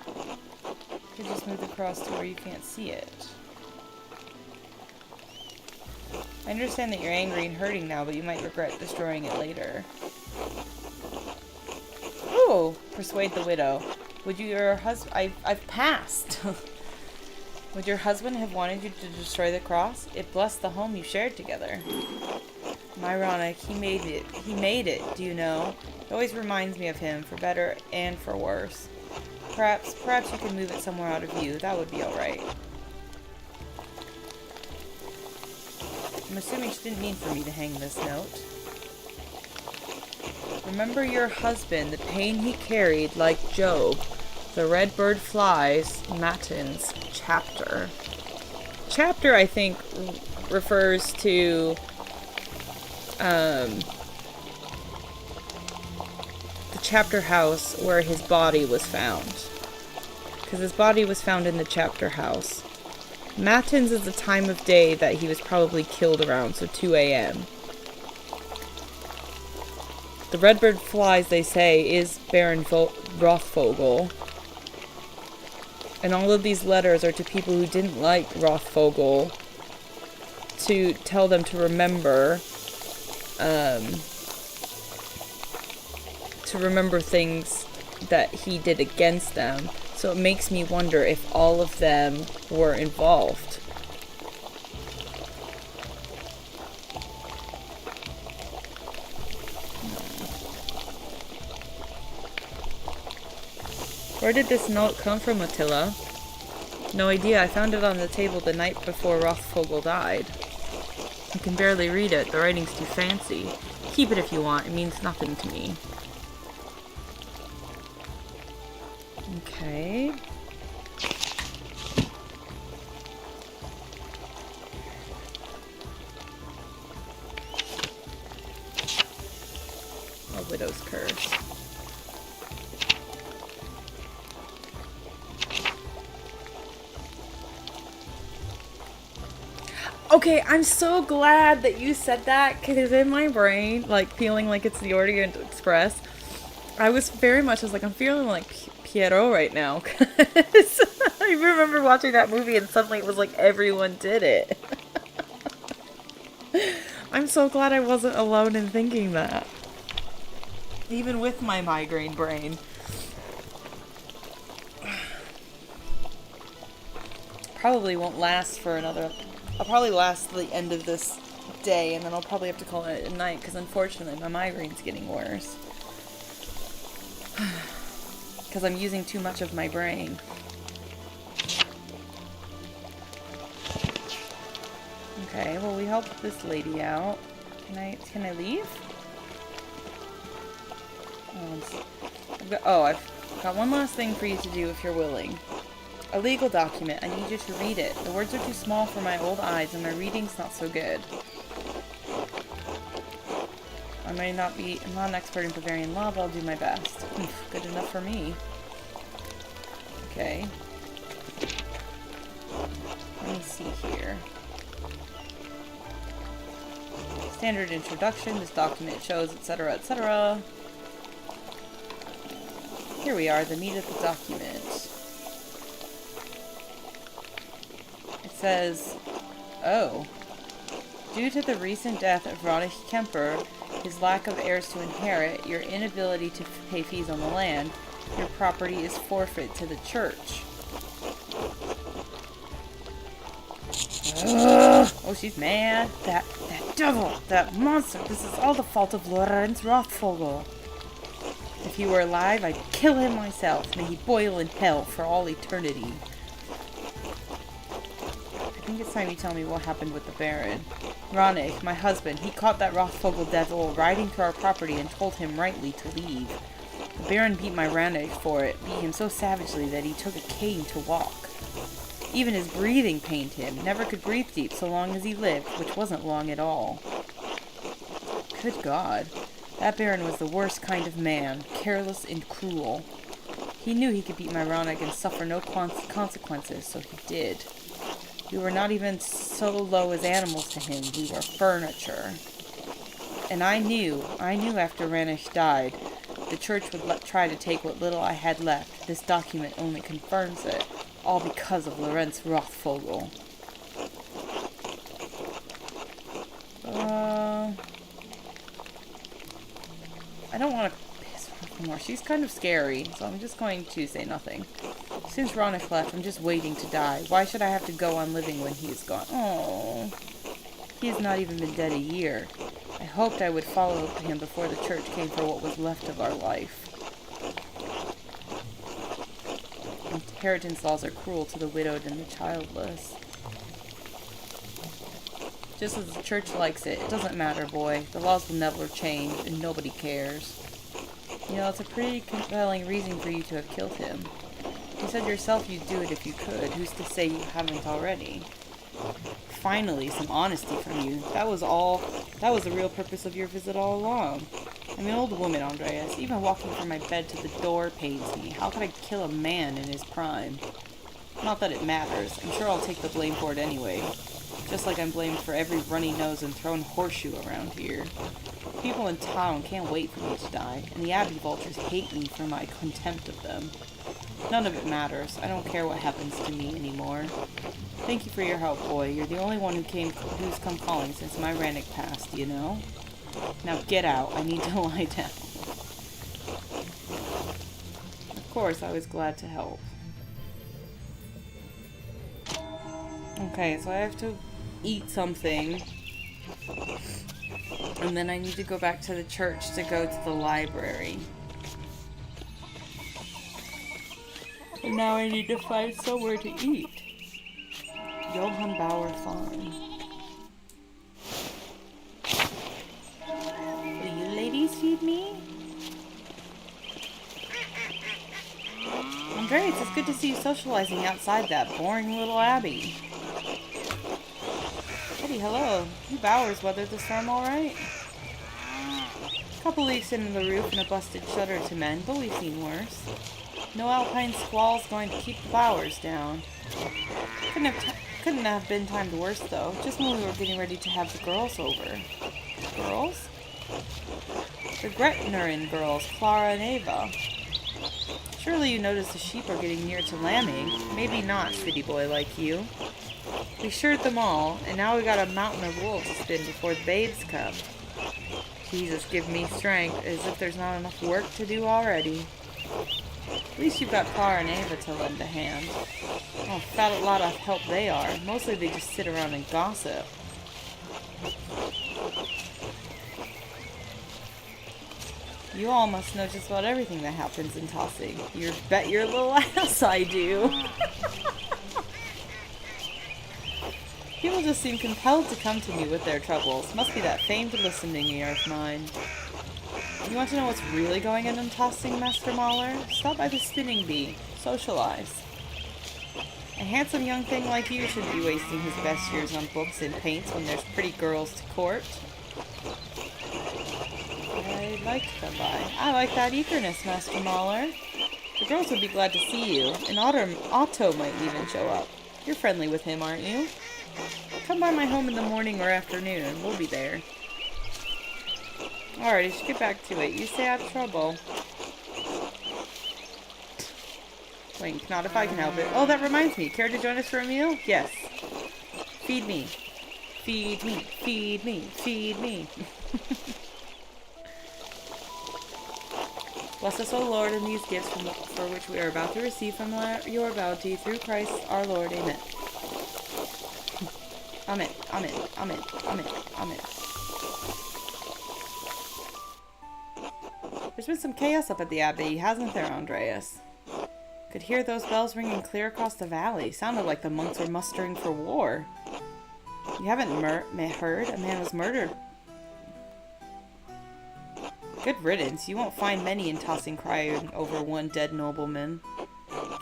You could just move the cross to where you can't see it. I understand that you're angry and hurting now, but you might regret destroying it later. Ooh! Persuade the widow. Would your husband... I've passed! Would your husband have wanted you to destroy the cross? It blessed the home you shared together. Myronic, he made it. He made it, do you know? It always reminds me of him, for better and for worse. Perhaps you could move it somewhere out of view. That would be alright. I'm assuming she didn't mean for me to hang this note. Remember your husband, the pain he carried, like Job. The red bird flies, Matins, chapter. Chapter, I think, refers to the chapter house where his body was found. Because his body was found in the chapter house. Matins is the time of day that he was probably killed around, so 2 a.m. The redbird flies, they say, is Baron Rothvogel. And all of these letters are to people who didn't like Rothvogel, to tell them to remember things that he did against them. So it makes me wonder if all of them were involved. Where did this note come from, Attila? No idea. I found it on the table the night before Rothvogel died. I can barely read it. The writing's too fancy. Keep it if you want. It means nothing to me. Okay. A widow's curse. Okay, I'm so glad that you said that, because in my brain, like, feeling like it's the Orient Express, I was very much, I'm feeling like Pierrot right now, because I remember watching that movie and suddenly it was like everyone did it. I'm so glad I wasn't alone in thinking that. Even with my migraine brain. Probably won't last for another... I'll probably last the end of this day, and then I'll probably have to call it at night, because unfortunately my migraine's getting worse. Because I'm using too much of my brain. Okay, well, we helped this lady out. Can I leave? I've got one last thing for you to do if you're willing. A legal document. I need you to read it. The words are too small for my old eyes, and my reading's not so good. I'm not an expert in Bavarian law, but I'll do my best. Good enough for me. Okay. Let me see here. Standard introduction. This document shows, etc., etc. Here we are, the meat of the document. It says, oh, due to the recent death of Ronich Kemper, his lack of heirs to inherit, your inability to pay fees on the land, your property is forfeit to the church. Oh, she's mad. That devil, that monster, this is all the fault of Lorenz Rothvogel. If he were alive, I'd kill him myself. May he boil in hell for all eternity. I think it's time you tell me what happened with the Baron. Ronich, my husband, he caught that Rothvogel devil riding through our property and told him rightly to leave. The Baron beat my Ronich for it, beat him so savagely that he took a cane to walk. Even his breathing pained him, never could breathe deep so long as he lived, which wasn't long at all. Good God. That Baron was the worst kind of man, careless and cruel. He knew he could beat my Ronich and suffer no consequences, so he did. We were not even so low as animals to him, we were furniture. And I knew after Ranich died, the church would try to take what little I had left. This document only confirms it, all because of Lorenz Rothvogel. I don't want to piss her off anymore. She's kind of scary, so I'm just going to say nothing. Since Ronich left, I'm just waiting to die. Why should I have to go on living when he is gone? Oh, he has not even been dead a year. I hoped I would follow him before the church came for what was left of our life. Inheritance laws are cruel to the widowed and the childless. Just as the church likes it. It doesn't matter, boy. The laws will never change, and nobody cares. You know, it's a pretty compelling reason for you to have killed him. You said yourself you'd do it if you could. Who's to say you haven't already? Finally, some honesty from you. That was the real purpose of your visit all along. I'm an old woman, Andreas. Even walking from my bed to the door pains me. How could I kill a man in his prime? Not that it matters. I'm sure I'll take the blame for it anyway. Just like I'm blamed for every runny nose and thrown horseshoe around here. People in town can't wait for me to die, and the Abbey vultures hate me for my contempt of them. None of it matters. I don't care what happens to me anymore. Thank you for your help, boy. You're the only one who's come calling since my Rannick passed, you know? Now get out. I need to lie down. Of course, I was glad to help. Okay, so I have to eat something. And then I need to go back to the church to go to the library. And now I need to find somewhere to eat. Johann Bauer Farm. Will you ladies feed me? Andreas, it's good to see you socializing outside that boring little abbey. Eddie, hello. You Bowers weathered the storm alright? Couple leaks into the roof and a busted shutter to mend, but we've seen worse. No alpine squall's going to keep the Bowers down. Couldn't have been timed worse, though. Just when we were getting ready to have the girls over. Girls? The Gretnerin girls, Clara and Ava. Surely you noticed the sheep are getting near to Leavnig. Maybe not, city boy like you. We sheared them all, and now we got a mountain of wool to spin before the babes come. Jesus, give me strength, as if there's not enough work to do already. At least you've got Clara and Ava to lend a hand. Oh, fat lot of help they are. Mostly they just sit around and gossip. You all must know just about everything that happens in Tossing. You bet your little ass I do. People just seem compelled to come to me with their troubles. Must be that famed listening ear of mine. You want to know what's really going on in Tossing, Master Mahler? Stop by the spinning bee. Socialize. A handsome young thing like you shouldn't be wasting his best years on books and paints when there's pretty girls to court. I like that eagerness, Master Mahler. The girls would be glad to see you, and Otto might even show up. You're friendly with him, aren't you? Come by my home in the morning or afternoon. We'll be there. Alright, I should get back to it. You stay out of trouble. Wink, not if I can help it. Oh, that reminds me. Care to join us for a meal? Yes. Feed me. Feed me. Feed me. Feed me. Bless us, O Lord, in these gifts for which we are about to receive from your bounty through Christ our Lord. Amen. Amen. Amen. Amen. Amen. Amen. There's been some chaos up at the Abbey, hasn't there, Andreas? Could hear those bells ringing clear across the valley. Sounded like the monks were mustering for war. You haven't heard? A man was murdered. Good riddance. You won't find many in Tossing crying over one dead nobleman.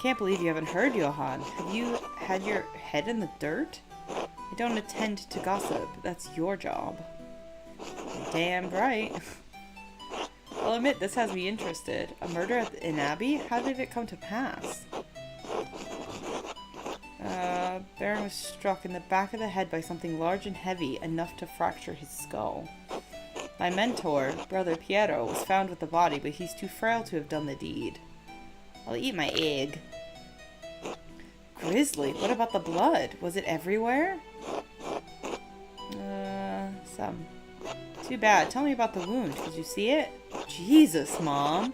Can't believe you haven't heard, Johann. Have you had your head in the dirt? I don't attend to gossip. That's your job. Damn right. I'll admit, this has me interested. A murder at an abbey? How did it come to pass? Baron was struck in the back of the head by something large and heavy, enough to fracture his skull. My mentor, Brother Piero, was found with the body, but he's too frail to have done the deed. I'll eat my egg. Grisly, what about the blood? Was it everywhere? Some. Too bad. Tell me about the wound. Did you see it? Jesus, Mom.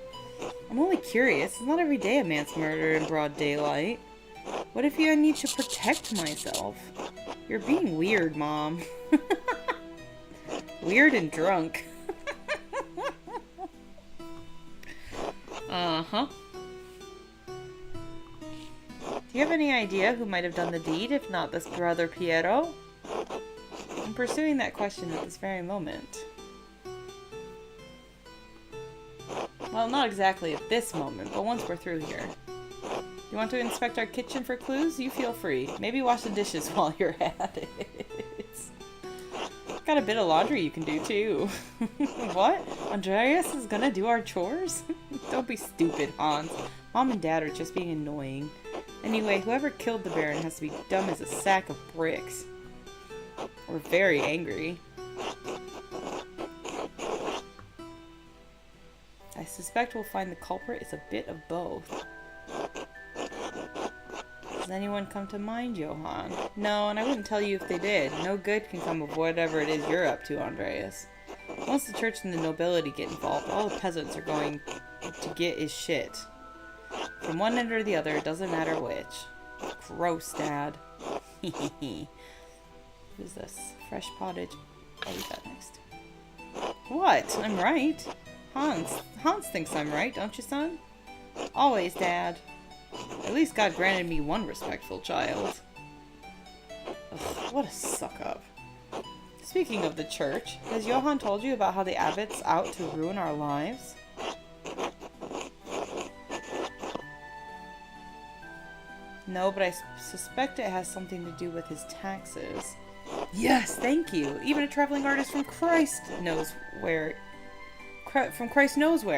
I'm only curious. It's not every day a man's murdered in broad daylight. What if I need to protect myself? You're being weird, Mom. Weird and drunk. Uh-huh. Do you have any idea who might have done the deed, if not this Brother Piero? I'm pursuing that question at this very moment. Well, not exactly at this moment, but once we're through here. You want to inspect our kitchen for clues? You feel free. Maybe wash the dishes while you're at it. Got a bit of laundry you can do, too. What? Andreas is gonna do our chores? Don't be stupid, Hans. Mom and Dad are just being annoying. Anyway, whoever killed the Baron has to be dumb as a sack of bricks. Or very angry. I suspect we'll find the culprit is a bit of both. Does anyone come to mind, Johann? No, and I wouldn't tell you if they did. No good can come of whatever it is you're up to, Andreas. Once the church and the nobility get involved, all the peasants are going to get is shit. From one end or the other, it doesn't matter which. Gross, Dad. Hehehe. Who's this? Fresh pottage. I'll eat that next. What? I'm right. Hans thinks I'm right, don't you, son? Always, Dad. At least God granted me one respectful child. Ugh, what a suck-up. Speaking of the church, has Johann told you about how the abbot's out to ruin our lives? No, but I suspect it has something to do with his taxes. Yes, thank you. Even a traveling artist from Christ knows where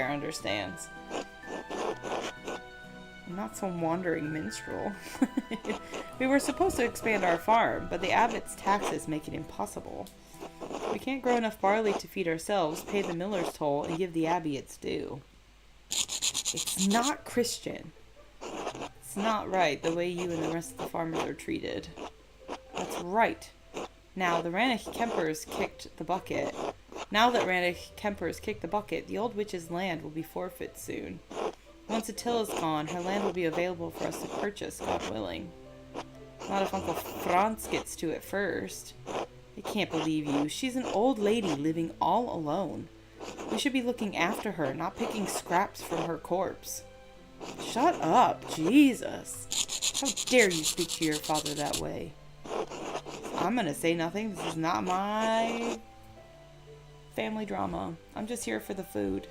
understands. Not some wandering minstrel. We were supposed to expand our farm, but the abbot's taxes make it impossible. We can't grow enough barley to feed ourselves, pay the miller's toll, and give the abbey its due. It's not Christian. It's not right the way you and the rest of the farmers are treated. That's right. Now that Ranich Kemper's kicked the bucket, the old witch's land will be forfeit soon. Once Attila's gone, her land will be available for us to purchase, God willing. Not if Uncle Franz gets to it first. I can't believe you. She's an old lady living all alone. We should be looking after her, not picking scraps from her corpse. Shut up, Jesus. How dare you speak to your father that way? I'm gonna say nothing. This is not my family drama. I'm just here for the food.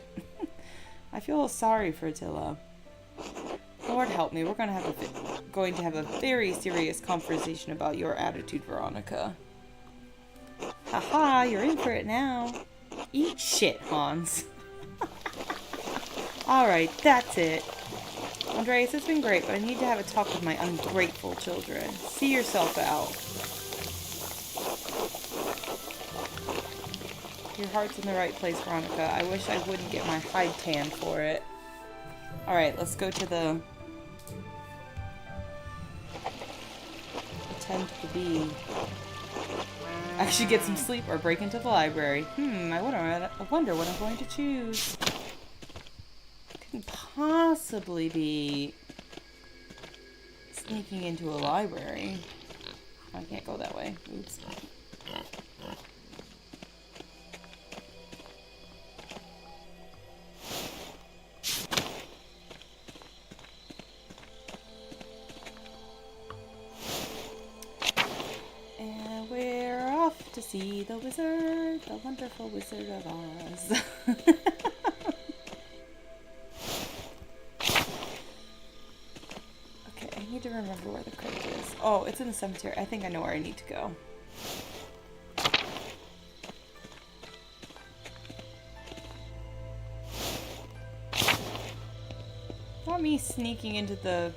I feel sorry for Attila. Lord help me, we're going to have a very serious conversation about your attitude, Veronica. Haha, you're in for it now. Eat shit, Hans. Alright, that's it. Andreas, it's been great, but I need to have a talk with my ungrateful children. See yourself out. Your heart's in the right place, Veronica. I wish I wouldn't get my hide tan for it. Alright, let's go to the... attend to the bee. Actually get some sleep or break into the library. I wonder what I'm going to choose. Couldn't possibly be sneaking into a library. I can't go that way. Oops. To see the wizard, the wonderful Wizard of Oz. Okay, I need to remember where the crypt is. Oh, it's in the cemetery. I think I know where I need to go. Not me sneaking into the...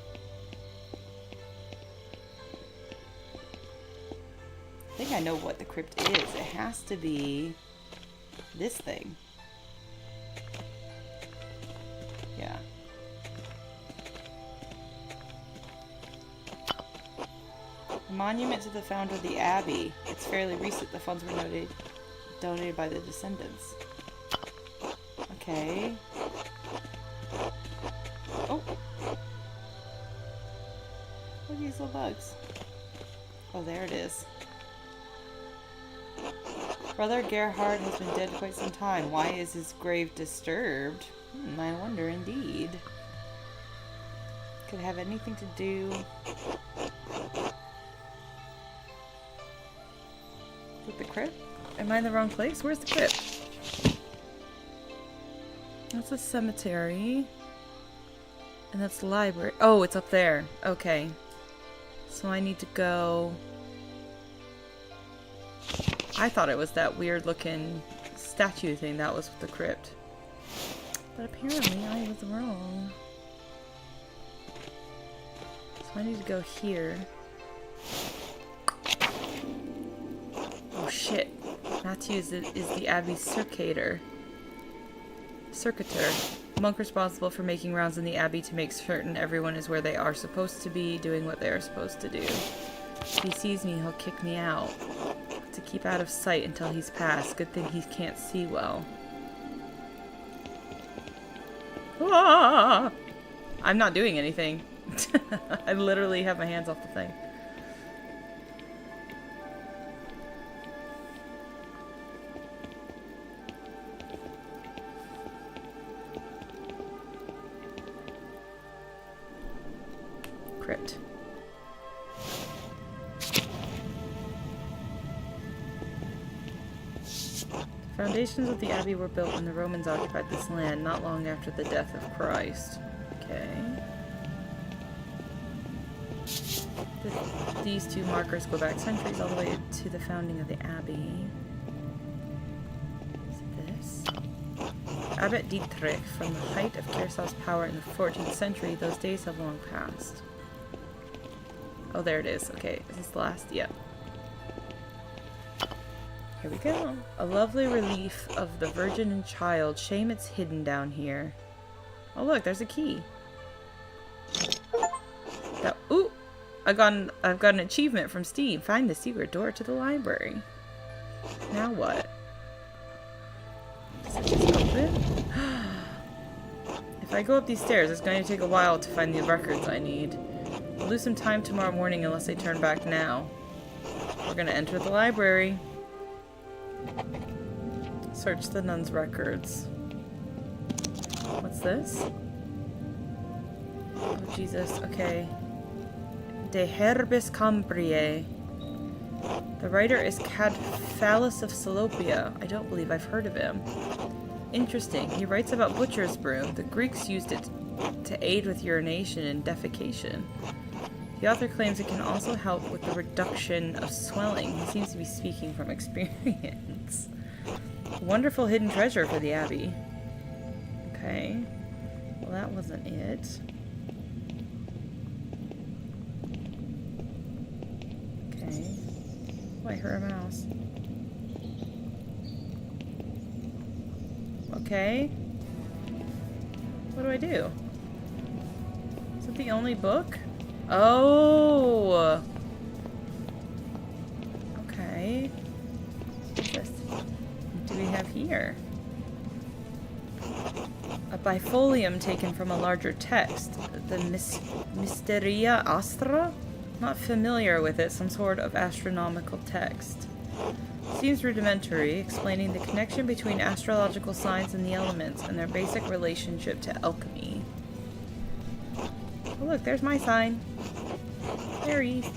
I think I know what the crypt is. It has to be this thing. Yeah. A monument to the founder of the Abbey. It's fairly recent. The funds were donated by the descendants. Okay. Oh! What are these little bugs? Oh, there it is. Brother Gerhard has been dead quite some time. Why is his grave disturbed? I wonder indeed. Could it have anything to do with the crypt? Am I in the wrong place? Where's the crypt? That's a cemetery. And that's the library. Oh, it's up there. Okay. So I need to go... I thought it was that weird looking statue thing that was with the crypt. But apparently I was wrong. So I need to go here. Oh shit. Matthew is the Abbey's circuiter. Monk responsible for making rounds in the Abbey to make certain everyone is where they are supposed to be, doing what they are supposed to do. If he sees me, he'll kick me out. To keep out of sight until he's passed. Good thing he can't see well. Ah! I'm not doing anything. I literally have my hands off the thing. Crypt. The foundations of the Abbey were built when the Romans occupied this land, not long after the death of Christ. Okay. These two markers go back centuries all the way to the founding of the Abbey. Is it this? Abbot Dietrich, from the height of Kearsarge's power in the 14th century, those days have long passed. Oh, there it is. Okay, is this the last? Yep. Here we go. A lovely relief of the Virgin and Child. Shame it's hidden down here. Oh look, there's a key. Ooh! I've got an achievement from Steve. Find the secret door to the library. Now what? Does it just open? If I go up these stairs, it's going to take a while to find the records I need. I'll lose some time tomorrow morning unless I turn back now. We're gonna enter the library. Search the nun's records. What's this? Oh, Jesus. Okay. De Herbis Cambriae. The writer is Cadphalus of Salopia. I don't believe I've heard of him. Interesting. He writes about butcher's broom. The Greeks used it to aid with urination and defecation. The author claims it can also help with the reduction of swelling. He seems to be speaking from experience. Wonderful hidden treasure for the Abbey. Okay. Well, that wasn't it. Okay. Oh, I heard a mouse. Okay. What do I do? Is it the only book? Oh! Okay. What's this? What do we have here? A bifolium taken from a larger text. The Mysteria Astra? Not familiar with it. Some sort of astronomical text. Seems rudimentary, explaining the connection between astrological signs and the elements and their basic relationship to alchemy. Oh look, there's my sign. Aries.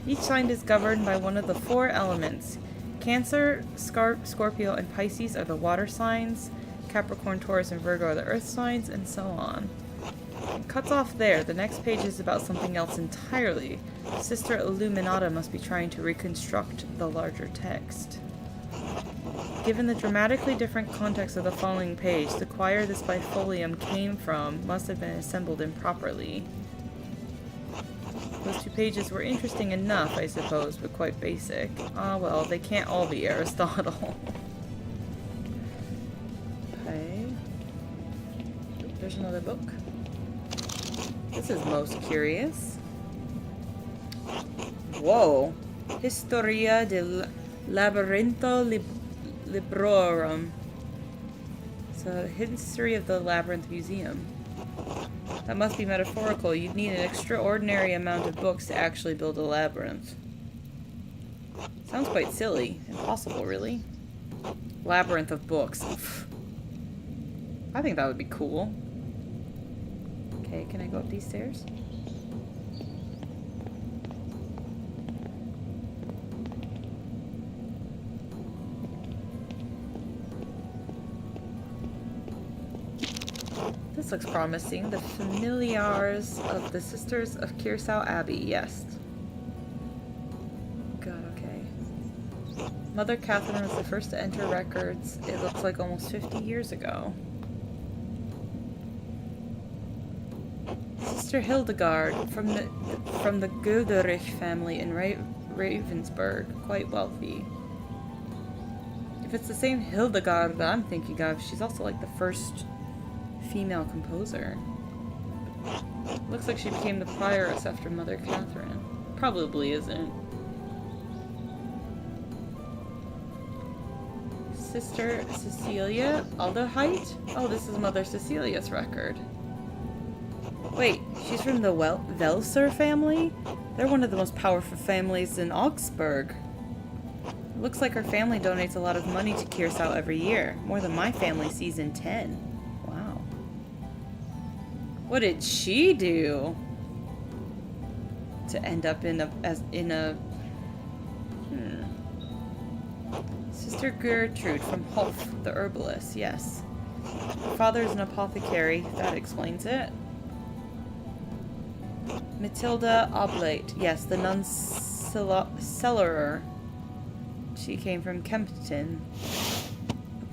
Each sign is governed by one of the 4 elements. Cancer, Scorpio, and Pisces are the water signs. Capricorn, Taurus, and Virgo are the earth signs, and so on. It cuts off there. The next page is about something else entirely. Sister Illuminata must be trying to reconstruct the larger text. Given the dramatically different context of the following page, the choir this bifolium came from must have been assembled improperly. Those 2 pages were interesting enough, I suppose, but quite basic. Ah, well, they can't all be Aristotle. Okay. There's another book. This is most curious. Whoa. Historia del Labyrinto Librorum. It's a history of the Labyrinth Museum. That must be metaphorical. You'd need an extraordinary amount of books to actually build a labyrinth. Sounds quite silly. Impossible, really. Labyrinth of books. I think that would be cool. Okay, can I go up these stairs? This looks promising. The Familiars of the Sisters of Kearsarge Abbey. Yes. God, okay. Mother Catherine was the first to enter records, it looks like almost 50 years ago. Sister Hildegard from the Goderich family in Ravensburg, quite wealthy. If it's the same Hildegard that I'm thinking of, she's also like the first female composer. Looks like she became the prioress after Mother Catherine. Probably isn't. Sister Cecilia Alderheit? Oh, this is Mother Cecilia's record. Wait, she's from the Welser family? They're one of the most powerful families in Augsburg. Looks like her family donates a lot of money to Kirsau every year. More than my family sees in 10. Wow. What did she do to end up in a Sister Gertrude from Hof, the herbalist, yes. Her father is an apothecary, that explains it. Matilda Oblate, yes, the nun cellarer. She came from Kempten.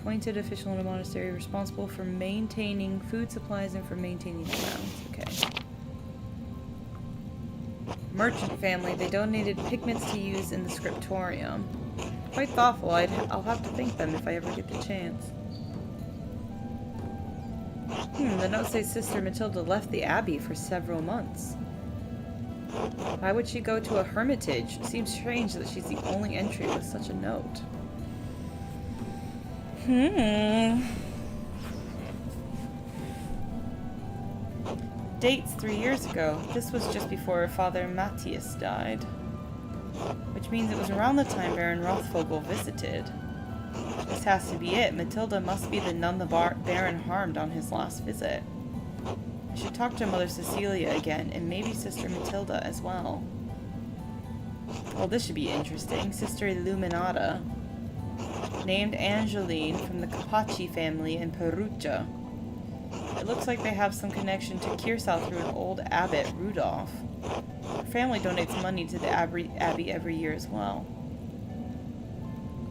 Appointed official in a monastery responsible for maintaining food supplies and for maintaining the grounds. Okay. Merchant family, they donated pigments to use in the scriptorium. Quite thoughtful. I'll have to thank them if I ever get the chance. The note says Sister Matilda left the abbey for several months. Why would she go to a hermitage? It seems strange that she's the only entry with such a note. Dates 3 years ago. This was just before Father Matthias died. Which means it was around the time Baron Rothvogel visited. This has to be it. Matilda must be the nun the Baron harmed on his last visit. I should talk to Mother Cecilia again, and maybe Sister Matilda as well. Well, this should be interesting. Sister Illuminata. Named Angeline from the Capacci family in Perugia. It looks like they have some connection to Kirsau through an old abbot, Rudolph. Her family donates money to the abbey every year as well.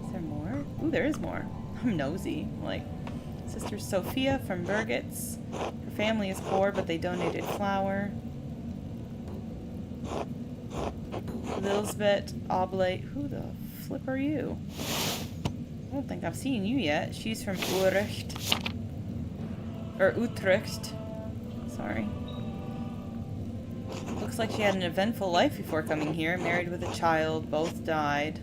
Is there more? Ooh, there is more. I'm nosy. Like, Sister Sophia from Burgitz. Her family is poor, but they donated flour. Lisbeth Oblate. Who the flip are you? I don't think I've seen you yet. She's from Utrecht. Or Utrecht. Sorry. Looks like she had an eventful life before coming here. Married with a child. Both died.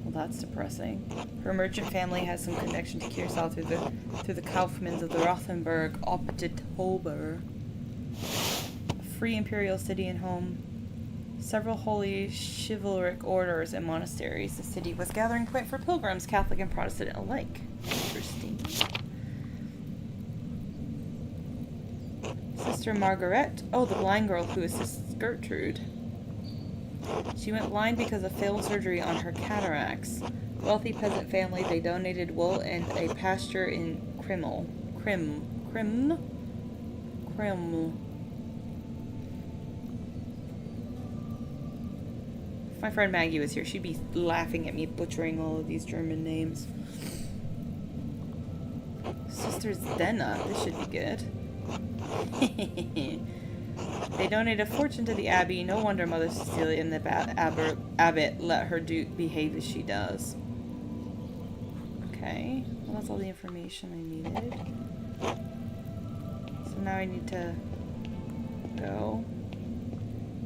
Well, that's depressing. Her merchant family has some connection to Kirsau through the Kaufmanns of the Rothenburg Optitober. A free imperial city and home. Several holy chivalric orders and monasteries. The city was gathering point for pilgrims, Catholic and Protestant alike. Interesting. Sister Margaret. Oh, the blind girl who assists Gertrude. She went blind because of failed surgery on her cataracts. Wealthy peasant family, they donated wool and a pasture in Kriml. If my friend Maggie was here, she'd be laughing at me butchering all of these German names. Sister Zdena. This should be good. They donate a fortune to the abbey. No wonder Mother Cecilia and the abbot let her behave as she does. Okay. Well, that's all the information I needed. So now I need to go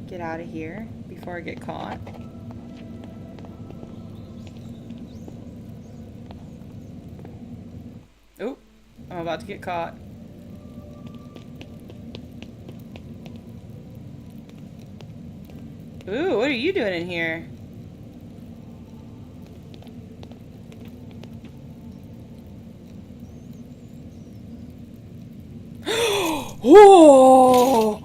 get out of here before I get caught. Oh, I'm about to get caught. Ooh, what are you doing in here? Whoa!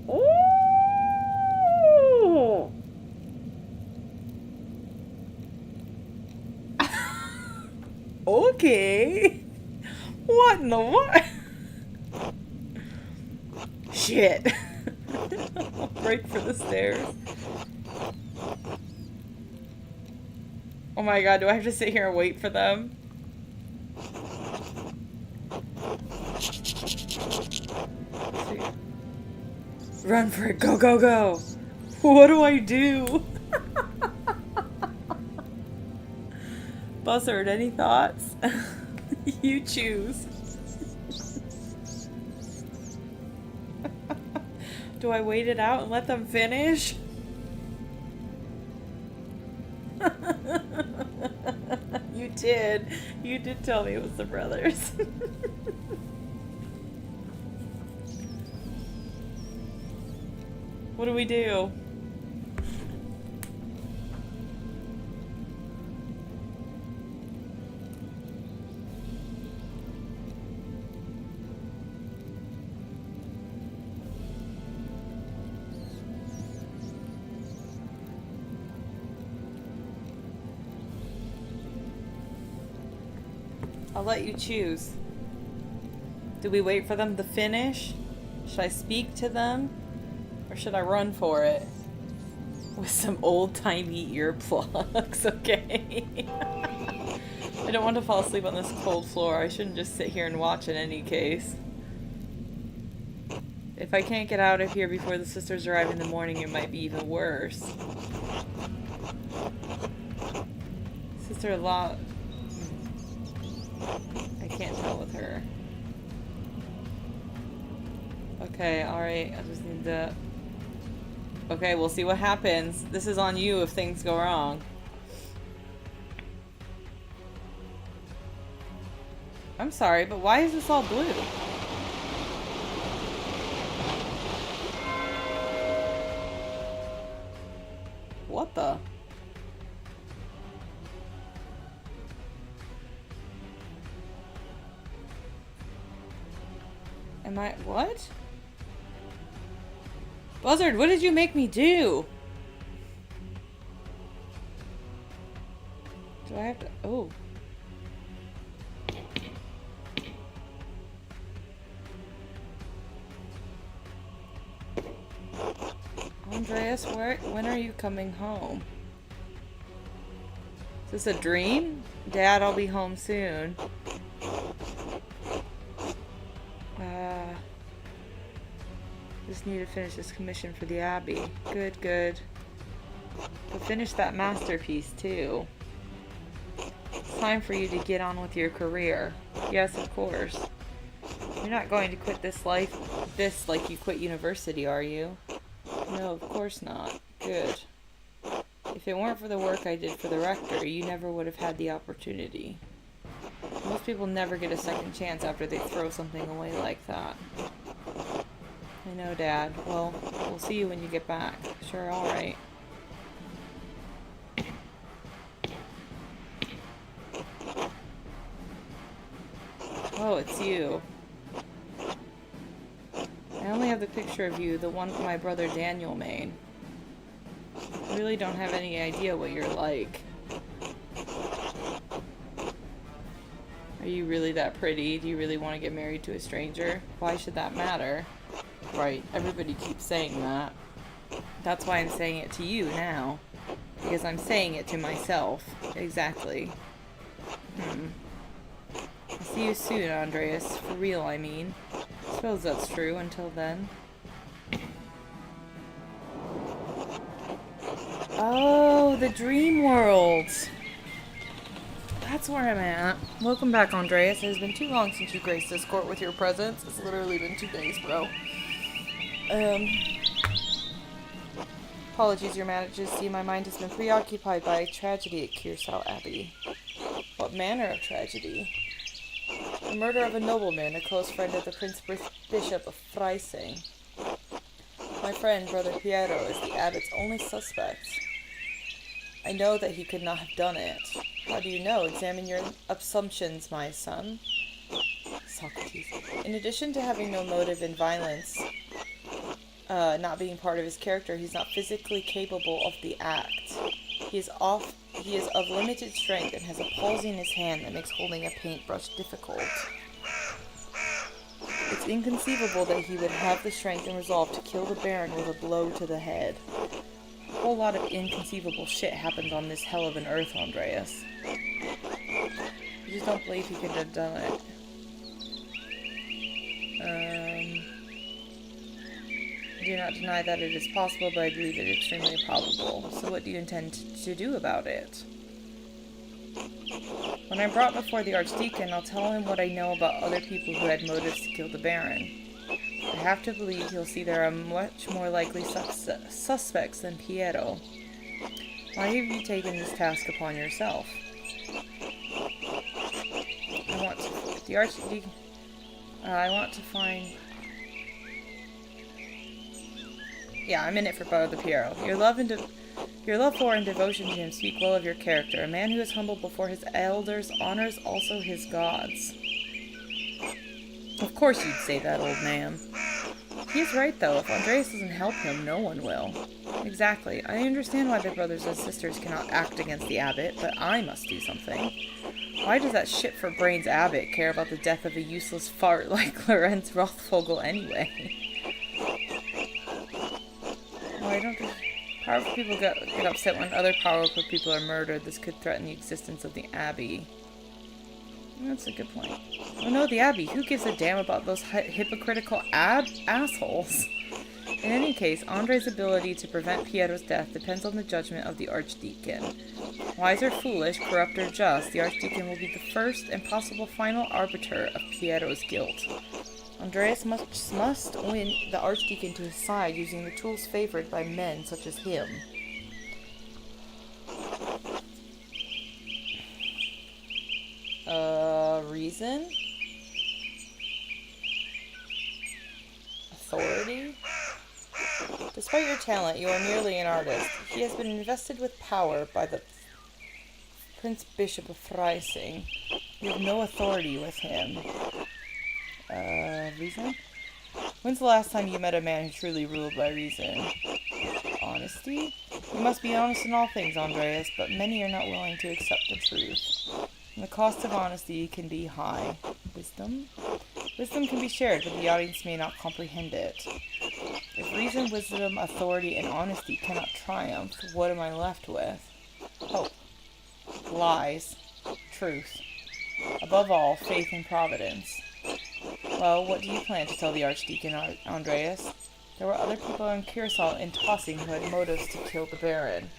Oh! Okay. What in the what? shit. I'll break for the stairs. Oh my god, do I have to sit here and wait for them? Run for it. Go, go, go. What do I do? Buzzard, any thoughts? You choose. Do I wait it out and let them finish? You did. You did tell me it was the brothers. What do we do? I'll let you choose. Do we wait for them to finish? Should I speak to them? Or should I run for it? With some old-timey earplugs, okay? I don't want to fall asleep on this cold floor. I shouldn't just sit here and watch in any case. If I can't get out of here before the sisters arrive in the morning, it might be even worse. Sister-in-law... I can't tell with her. Okay, alright. I just need to... Okay, we'll see what happens. This is on you if things go wrong. I'm sorry, but why is this all blue? What the? Am I... What? Buzzard, what did you make me do? Do I have to... Oh. Andreas, when are you coming home? Is this a dream? Dad, I'll be home soon. Just need to finish this commission for the Abbey. Good, good. But finish that masterpiece, too. It's time for you to get on with your career. Yes, of course. You're not going to quit this like you quit university, are you? No, of course not. Good. If it weren't for the work I did for the rector, you never would have had the opportunity. Most people never get a second chance after they throw something away like that. I know, Dad. Well, we'll see you when you get back. Sure, alright. Oh, it's you. I only have the picture of you, the one my brother Daniel made. I really don't have any idea what you're like. Are you really that pretty? Do you really want to get married to a stranger? Why should that matter? Right, everybody keeps saying that. That's why I'm saying it to you now. Because I'm saying it to myself. Exactly. I'll see you soon, Andreas. For real, I mean. I suppose that's true until then. Oh, the dream world. That's where I'm at. Welcome back, Andreas. It has been too long since you graced this court with your presence. It's literally been 2 days, bro. Apologies, Your Majesty. My mind has been preoccupied by a tragedy at Kearsall Abbey. What manner of tragedy? The murder of a nobleman, a close friend of the Prince Bishop of Freising. My friend, Brother Piero, is the abbot's only suspect. I know that he could not have done it. How do you know? Examine your assumptions, my son. Socrates. In addition to having no motive in violence, not being part of his character, he's not physically capable of the act. He is of limited strength and has a palsy in his hand that makes holding a paintbrush difficult. It's inconceivable that he would have the strength and resolve to kill the Baron with a blow to the head. A whole lot of inconceivable shit happens on this hell of an earth, Andreas. I just don't believe he could have done it. I do not deny that it is possible, but I believe it extremely improbable. So what do you intend to do about it? When I'm brought before the Archdeacon, I'll tell him what I know about other people who had motives to kill the Baron. I have to believe he'll see there are much more likely suspects than Piero. Why have you taken this task upon yourself? I want to find... Yeah, I'm in it for Brother Piero. Your love for and devotion to him speak well of your character. A man who is humble before his elders honors also his gods. Of course you'd say that, old man. He's right, though. If Andreas doesn't help him, no one will. Exactly. I understand why the brothers and sisters cannot act against the abbot, but I must do something. Why does that shit-for-brains abbot care about the death of a useless fart like Lorenz Rothvogel anyway? Why don't the powerful people get upset when other powerful people are murdered? This could threaten the existence of the Abbey. That's a good point. Oh no, the Abbey. Who gives a damn about those hypocritical assholes? In any case, Andre's ability to prevent Piero's death depends on the judgment of the Archdeacon. Wise or foolish, corrupt or just, the Archdeacon will be the first and possible final arbiter of Piero's guilt. Andreas must win the Archdeacon to his side using the tools favored by men such as him. Reason? Authority? Despite your talent, you are merely an artist. He has been invested with power by the Prince Bishop of Freising. You have no authority with him. Reason? When's the last time you met a man who truly ruled by reason? Honesty? You must be honest in all things, Andreas, but many are not willing to accept the truth. And the cost of honesty can be high. Wisdom? Wisdom can be shared, but the audience may not comprehend it. If reason, wisdom, authority, and honesty cannot triumph, what am I left with? Hope. Lies. Truth. Above all, faith and providence. Well, what do you plan to tell the Archdeacon, Andreas? There were other people in Curacao and Tossing who had motives to kill the Baron.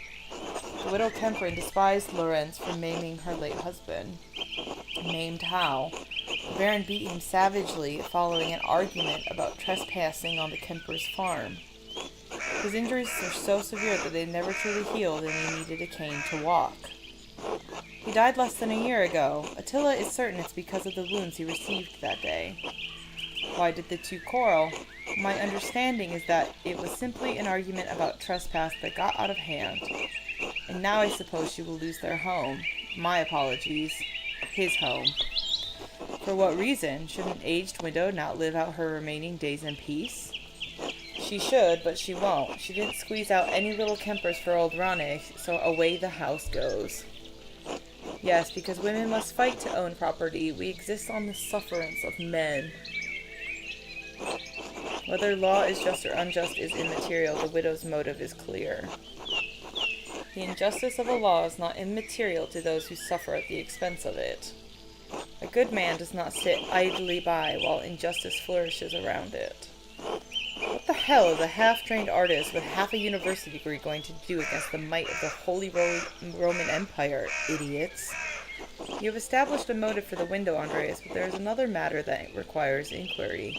The widow Kemperin despised Lorenz for maiming her late husband. Maimed how? The Baron beat him savagely following an argument about trespassing on the Kemper's farm. His injuries were so severe that they never truly healed and he needed a cane to walk. He died less than a year ago. Attila is certain it's because of the wounds he received that day. Why did the two quarrel? My understanding is that it was simply an argument about trespass that got out of hand. And now I suppose she will lose their home. My apologies. His home. For what reason? Should an aged widow not live out her remaining days in peace? She should, but she won't. She didn't squeeze out any little Kempers for old Ronnig, so away the house goes. Yes, because women must fight to own property. We exist on the sufferance of men. Whether law is just or unjust is immaterial. The widow's motive is clear. The injustice of a law is not immaterial to those who suffer at the expense of it. A good man does not sit idly by while injustice flourishes around it. What the hell is a half-trained artist with half a university degree going to do against the might of the Holy Roman Empire, idiots? You have established a motive for the window, Andreas, but there is another matter that requires inquiry.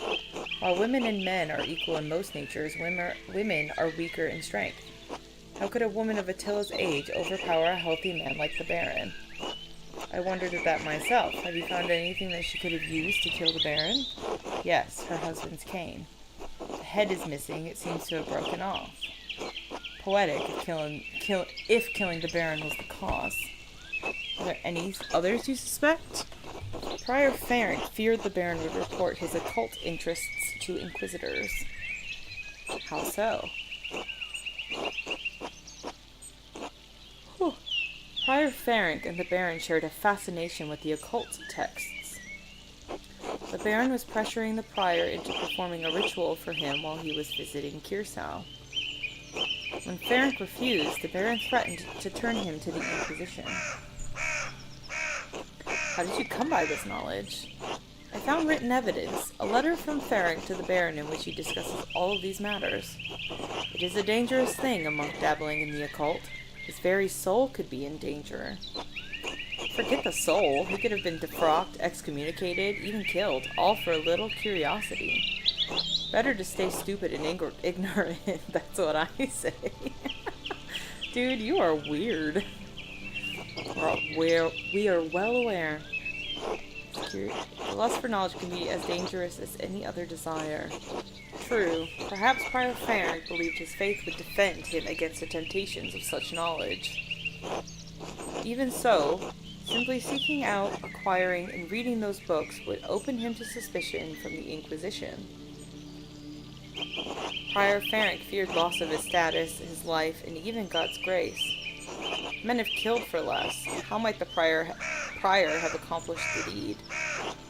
While women and men are equal in most natures, women are weaker in strength. How could a woman of Attila's age overpower a healthy man like the Baron? I wondered at that myself. Have you found anything that she could have used to kill the Baron? Yes, her husband's cane. The head is missing. It seems to have broken off. Poetic, if killing the Baron was the cause. Are there any others you suspect? Prior Ferenc feared the Baron would report his occult interests to inquisitors. How so? Prior Ferenc and the Baron shared a fascination with the occult texts. The Baron was pressuring the prior into performing a ritual for him while he was visiting Kirsau. When Ferenc refused, the Baron threatened to turn him to the Inquisition. How did you come by this knowledge? I found written evidence, a letter from Ferenc to the Baron in which he discusses all of these matters. It is a dangerous thing, a monk dabbling in the occult. His very soul could be in danger. Forget the soul. He could have been defrocked, excommunicated, even killed, all for a little curiosity. Better to stay stupid and ignorant, that's what I say. Dude, you are weird. We are well aware. The lust for knowledge can be as dangerous as any other desire. True, perhaps Prior Ferenc believed his faith would defend him against the temptations of such knowledge. Even so, simply seeking out, acquiring, and reading those books would open him to suspicion from the Inquisition. Prior Ferenc feared loss of his status, his life, and even God's grace. Men have killed for less. How might the prior have accomplished the deed?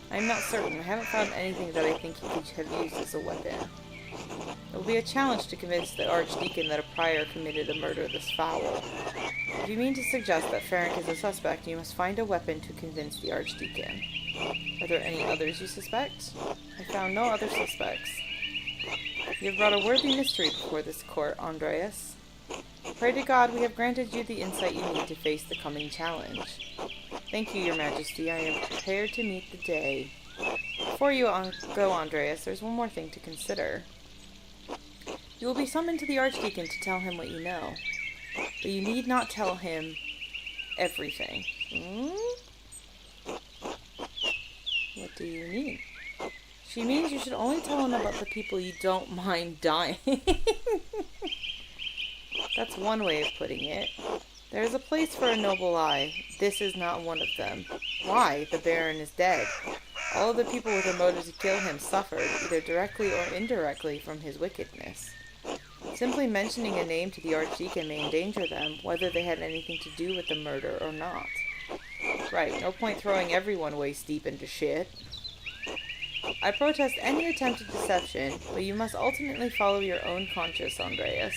I am not certain. I haven't found anything that I think he could have used as a weapon. It will be a challenge to convince the Archdeacon that a prior committed a murder this foul. If you mean to suggest that Ferenc is a suspect, you must find a weapon to convince the Archdeacon. Are there any others you suspect? I found no other suspects. You have brought a worthy mystery before this court, Andreas. Pray to God we have granted you the insight you need to face the coming challenge. Thank you, Your Majesty. I am prepared to meet the day. Before you go, Andreas, there's one more thing to consider. You will be summoned to the Archdeacon to tell him what you know. But you need not tell him everything. What do you mean? She means you should only tell him about the people you don't mind dying. That's one way of putting it. There is a place for a noble lie. This is not one of them. Why? The Baron is dead. All of the people with a motive to kill him suffered, either directly or indirectly, from his wickedness. Simply mentioning a name to the Archdeacon may endanger them, whether they had anything to do with the murder or not. Right, no point throwing everyone waist deep into shit. I protest any attempt at deception, but you must ultimately follow your own conscience, Andreas.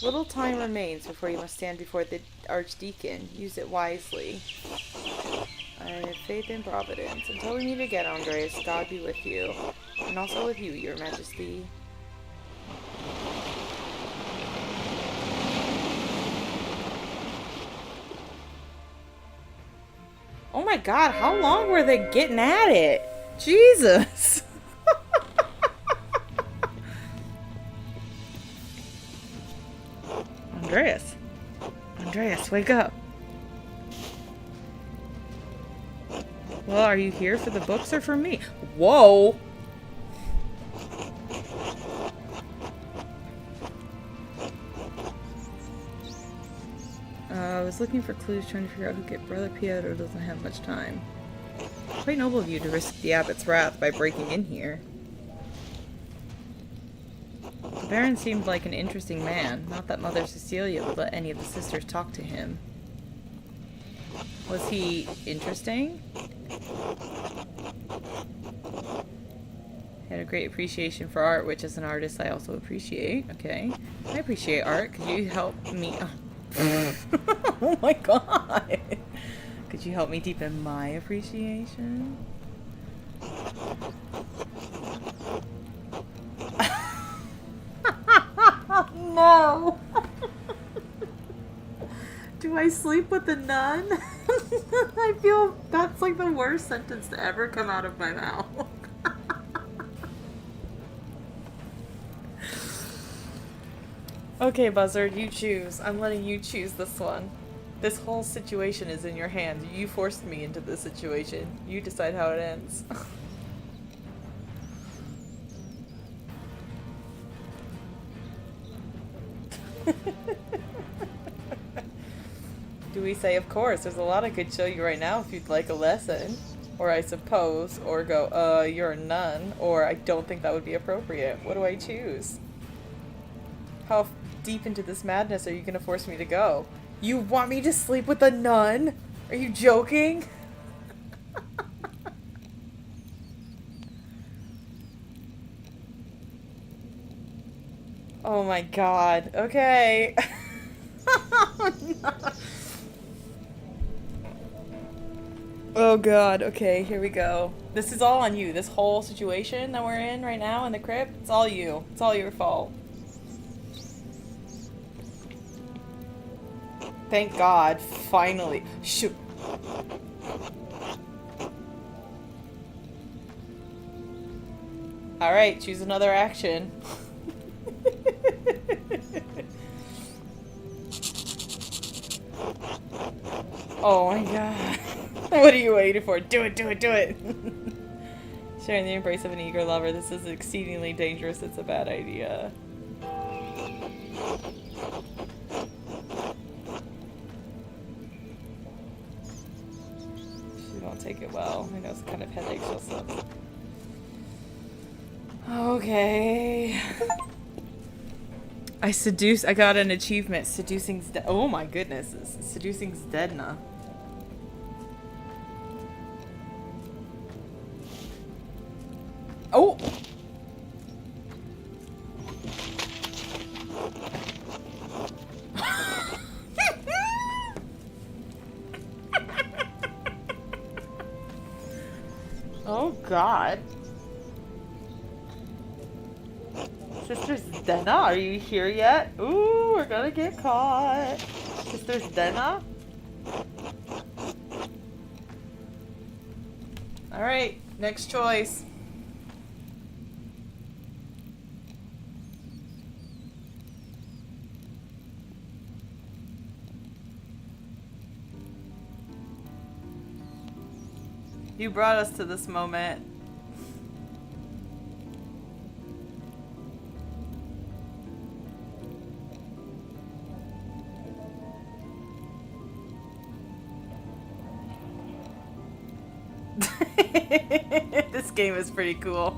Little time remains before you must stand before the Archdeacon. Use it wisely. I have faith in Providence. Until we meet again, Andreas, God be with you. And also with you, Your Majesty. Oh my god, how long were they getting at it? Jesus! Andreas. Andreas, wake up. Well, are you here for the books or for me? Whoa! I was looking for clues, trying to figure out who Brother Pietro doesn't have much time. Quite noble of you to risk the abbot's wrath by breaking in here. The Baron seemed like an interesting man. Not that Mother Cecilia would let any of the sisters talk to him. Was he interesting? He had a great appreciation for art, which as an artist I also appreciate. Okay. I appreciate art. Could you help me... Oh my god! Could you help me deepen my appreciation? No! Do I sleep with a nun? I feel that's like the worst sentence to ever come out of my mouth. Okay, Buzzard, you choose. I'm letting you choose this one. This whole situation is in your hands. You forced me into this situation. You decide how it ends. Do we say, of course, there's a lot I could show you right now if you'd like a lesson. Or I suppose, or go, you're a nun, or I don't think that would be appropriate. What do I choose? How deep into this madness are you going to force me to go? You want me to sleep with a nun? Are you joking? Oh my god. Okay. Oh, no. Oh god. Okay, here we go. This is all on you. This whole situation that we're in right now in the crypt, it's all you. It's all your fault. Thank God. Finally. Shoot. Alright, choose another action. Oh my god. What are you waiting for? Do it, do it, do it! Sharing the embrace of an eager lover. This is exceedingly dangerous. It's a bad idea. She won't take it well. I know it's kind of headache she'll suffer. Okay. I got an achievement. Seducing oh my goodness. Seducing Zdedna. Oh! Oh god. Sister Zdena, are you here yet? Ooh, we're gonna get caught. Sister Zdena? Alright, next choice. You brought us to this moment. This game is pretty cool.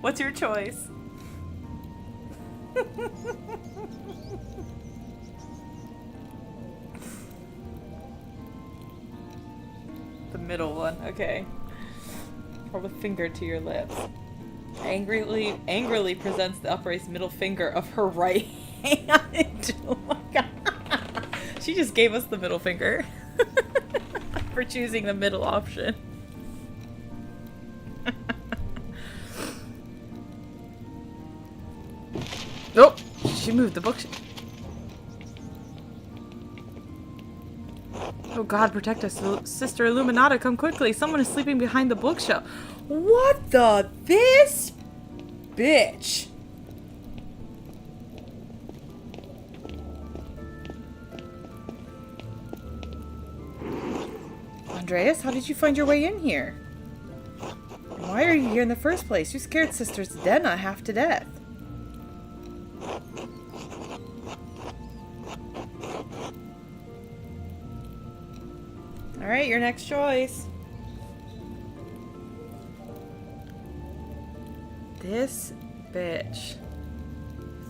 What's your choice? The middle one, okay. Hold a finger to your lips. Angrily presents the upraised middle finger of her right hand. Oh my god. She just gave us the middle finger. For choosing the middle option. Nope, she moved the book. Oh god, protect us, Sister Illuminata, come quickly. Someone is sleeping behind the bookshelf. What the? This bitch. Andreas, how did you find your way in here? Why are you here in the first place? You scared Sister Zdena half to death. Alright, your next choice. This bitch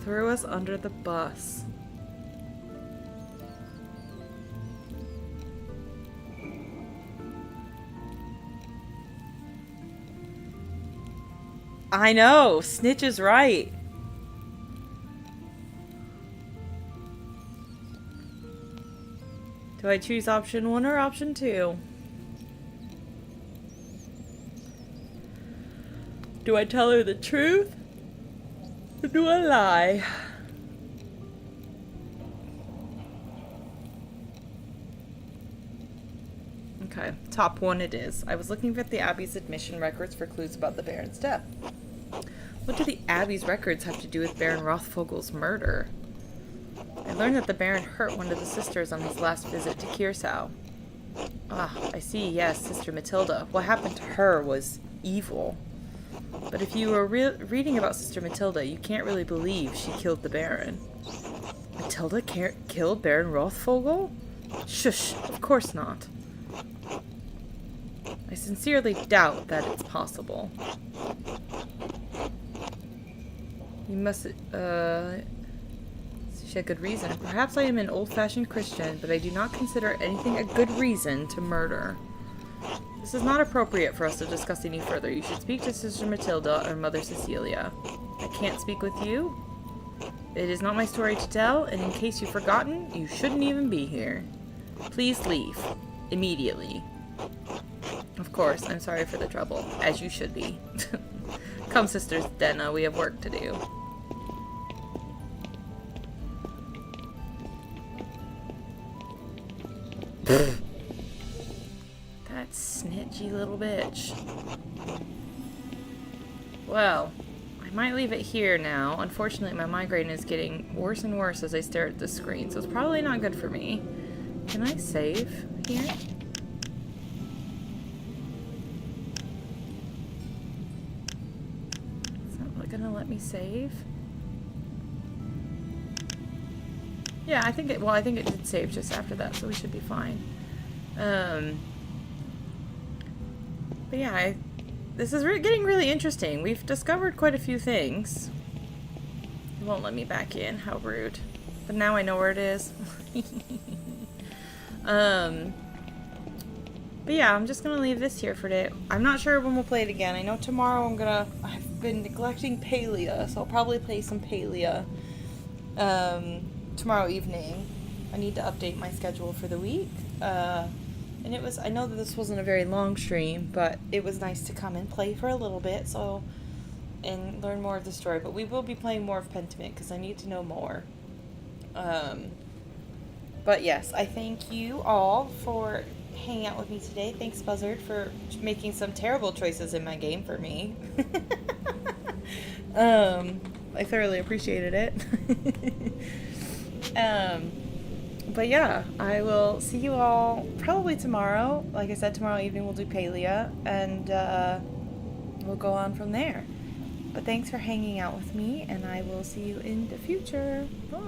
threw us under the bus. I know, Snitch is right. Do I choose option 1 or option 2? Do I tell her the truth? Or do I lie? Okay, top 1 it is. I was looking at the Abbey's admission records for clues about the Baron's death. What do the Abbey's records have to do with Baron Rothvogel's murder? I learned that the Baron hurt one of the sisters on his last visit to Kiersau. Ah, I see, yes, Sister Matilda. What happened to her was evil. But if you were reading about Sister Matilda, you can't really believe she killed the Baron. Matilda killed Baron Rothvogel? Shush, of course not. I sincerely doubt that it's possible. You must, she had good reason. Perhaps I am an old-fashioned Christian, but I do not consider anything a good reason to murder. This is not appropriate for us to discuss any further. You should speak to Sister Matilda or Mother Cecilia. I can't speak with you? It is not my story to tell, and in case you've forgotten, you shouldn't even be here. Please leave. Immediately. Of course, I'm sorry for the trouble, as you should be. Come, Sisters Denna, we have work to do. That snitchy little bitch. Well, I might leave it here now. Unfortunately, my migraine is getting worse and worse as I stare at the screen, so it's probably not good for me. Can I save here? Is that gonna let me save? Yeah, I think it did save just after that, so we should be fine. But yeah, this is getting really interesting. We've discovered quite a few things. It won't let me back in. How rude. But now I know where it is. But yeah, I'm just gonna leave this here for today. I'm not sure when we'll play it again. I know tomorrow I've been neglecting Palia, so I'll probably play some Palia tomorrow evening. I need to update my schedule for the week. And I know that this wasn't a very long stream, but it was nice to come and play for a little bit, and learn more of the story. But we will be playing more of Pentiment, because I need to know more. But yes, I thank you all for hanging out with me today. Thanks, Buzzard, for making some terrible choices in my game for me. I thoroughly appreciated it. But yeah, I will see you all probably tomorrow. Like I said, tomorrow evening we'll do Palia, and we'll go on from there. But thanks for hanging out with me, and I will see you in the future. Bye!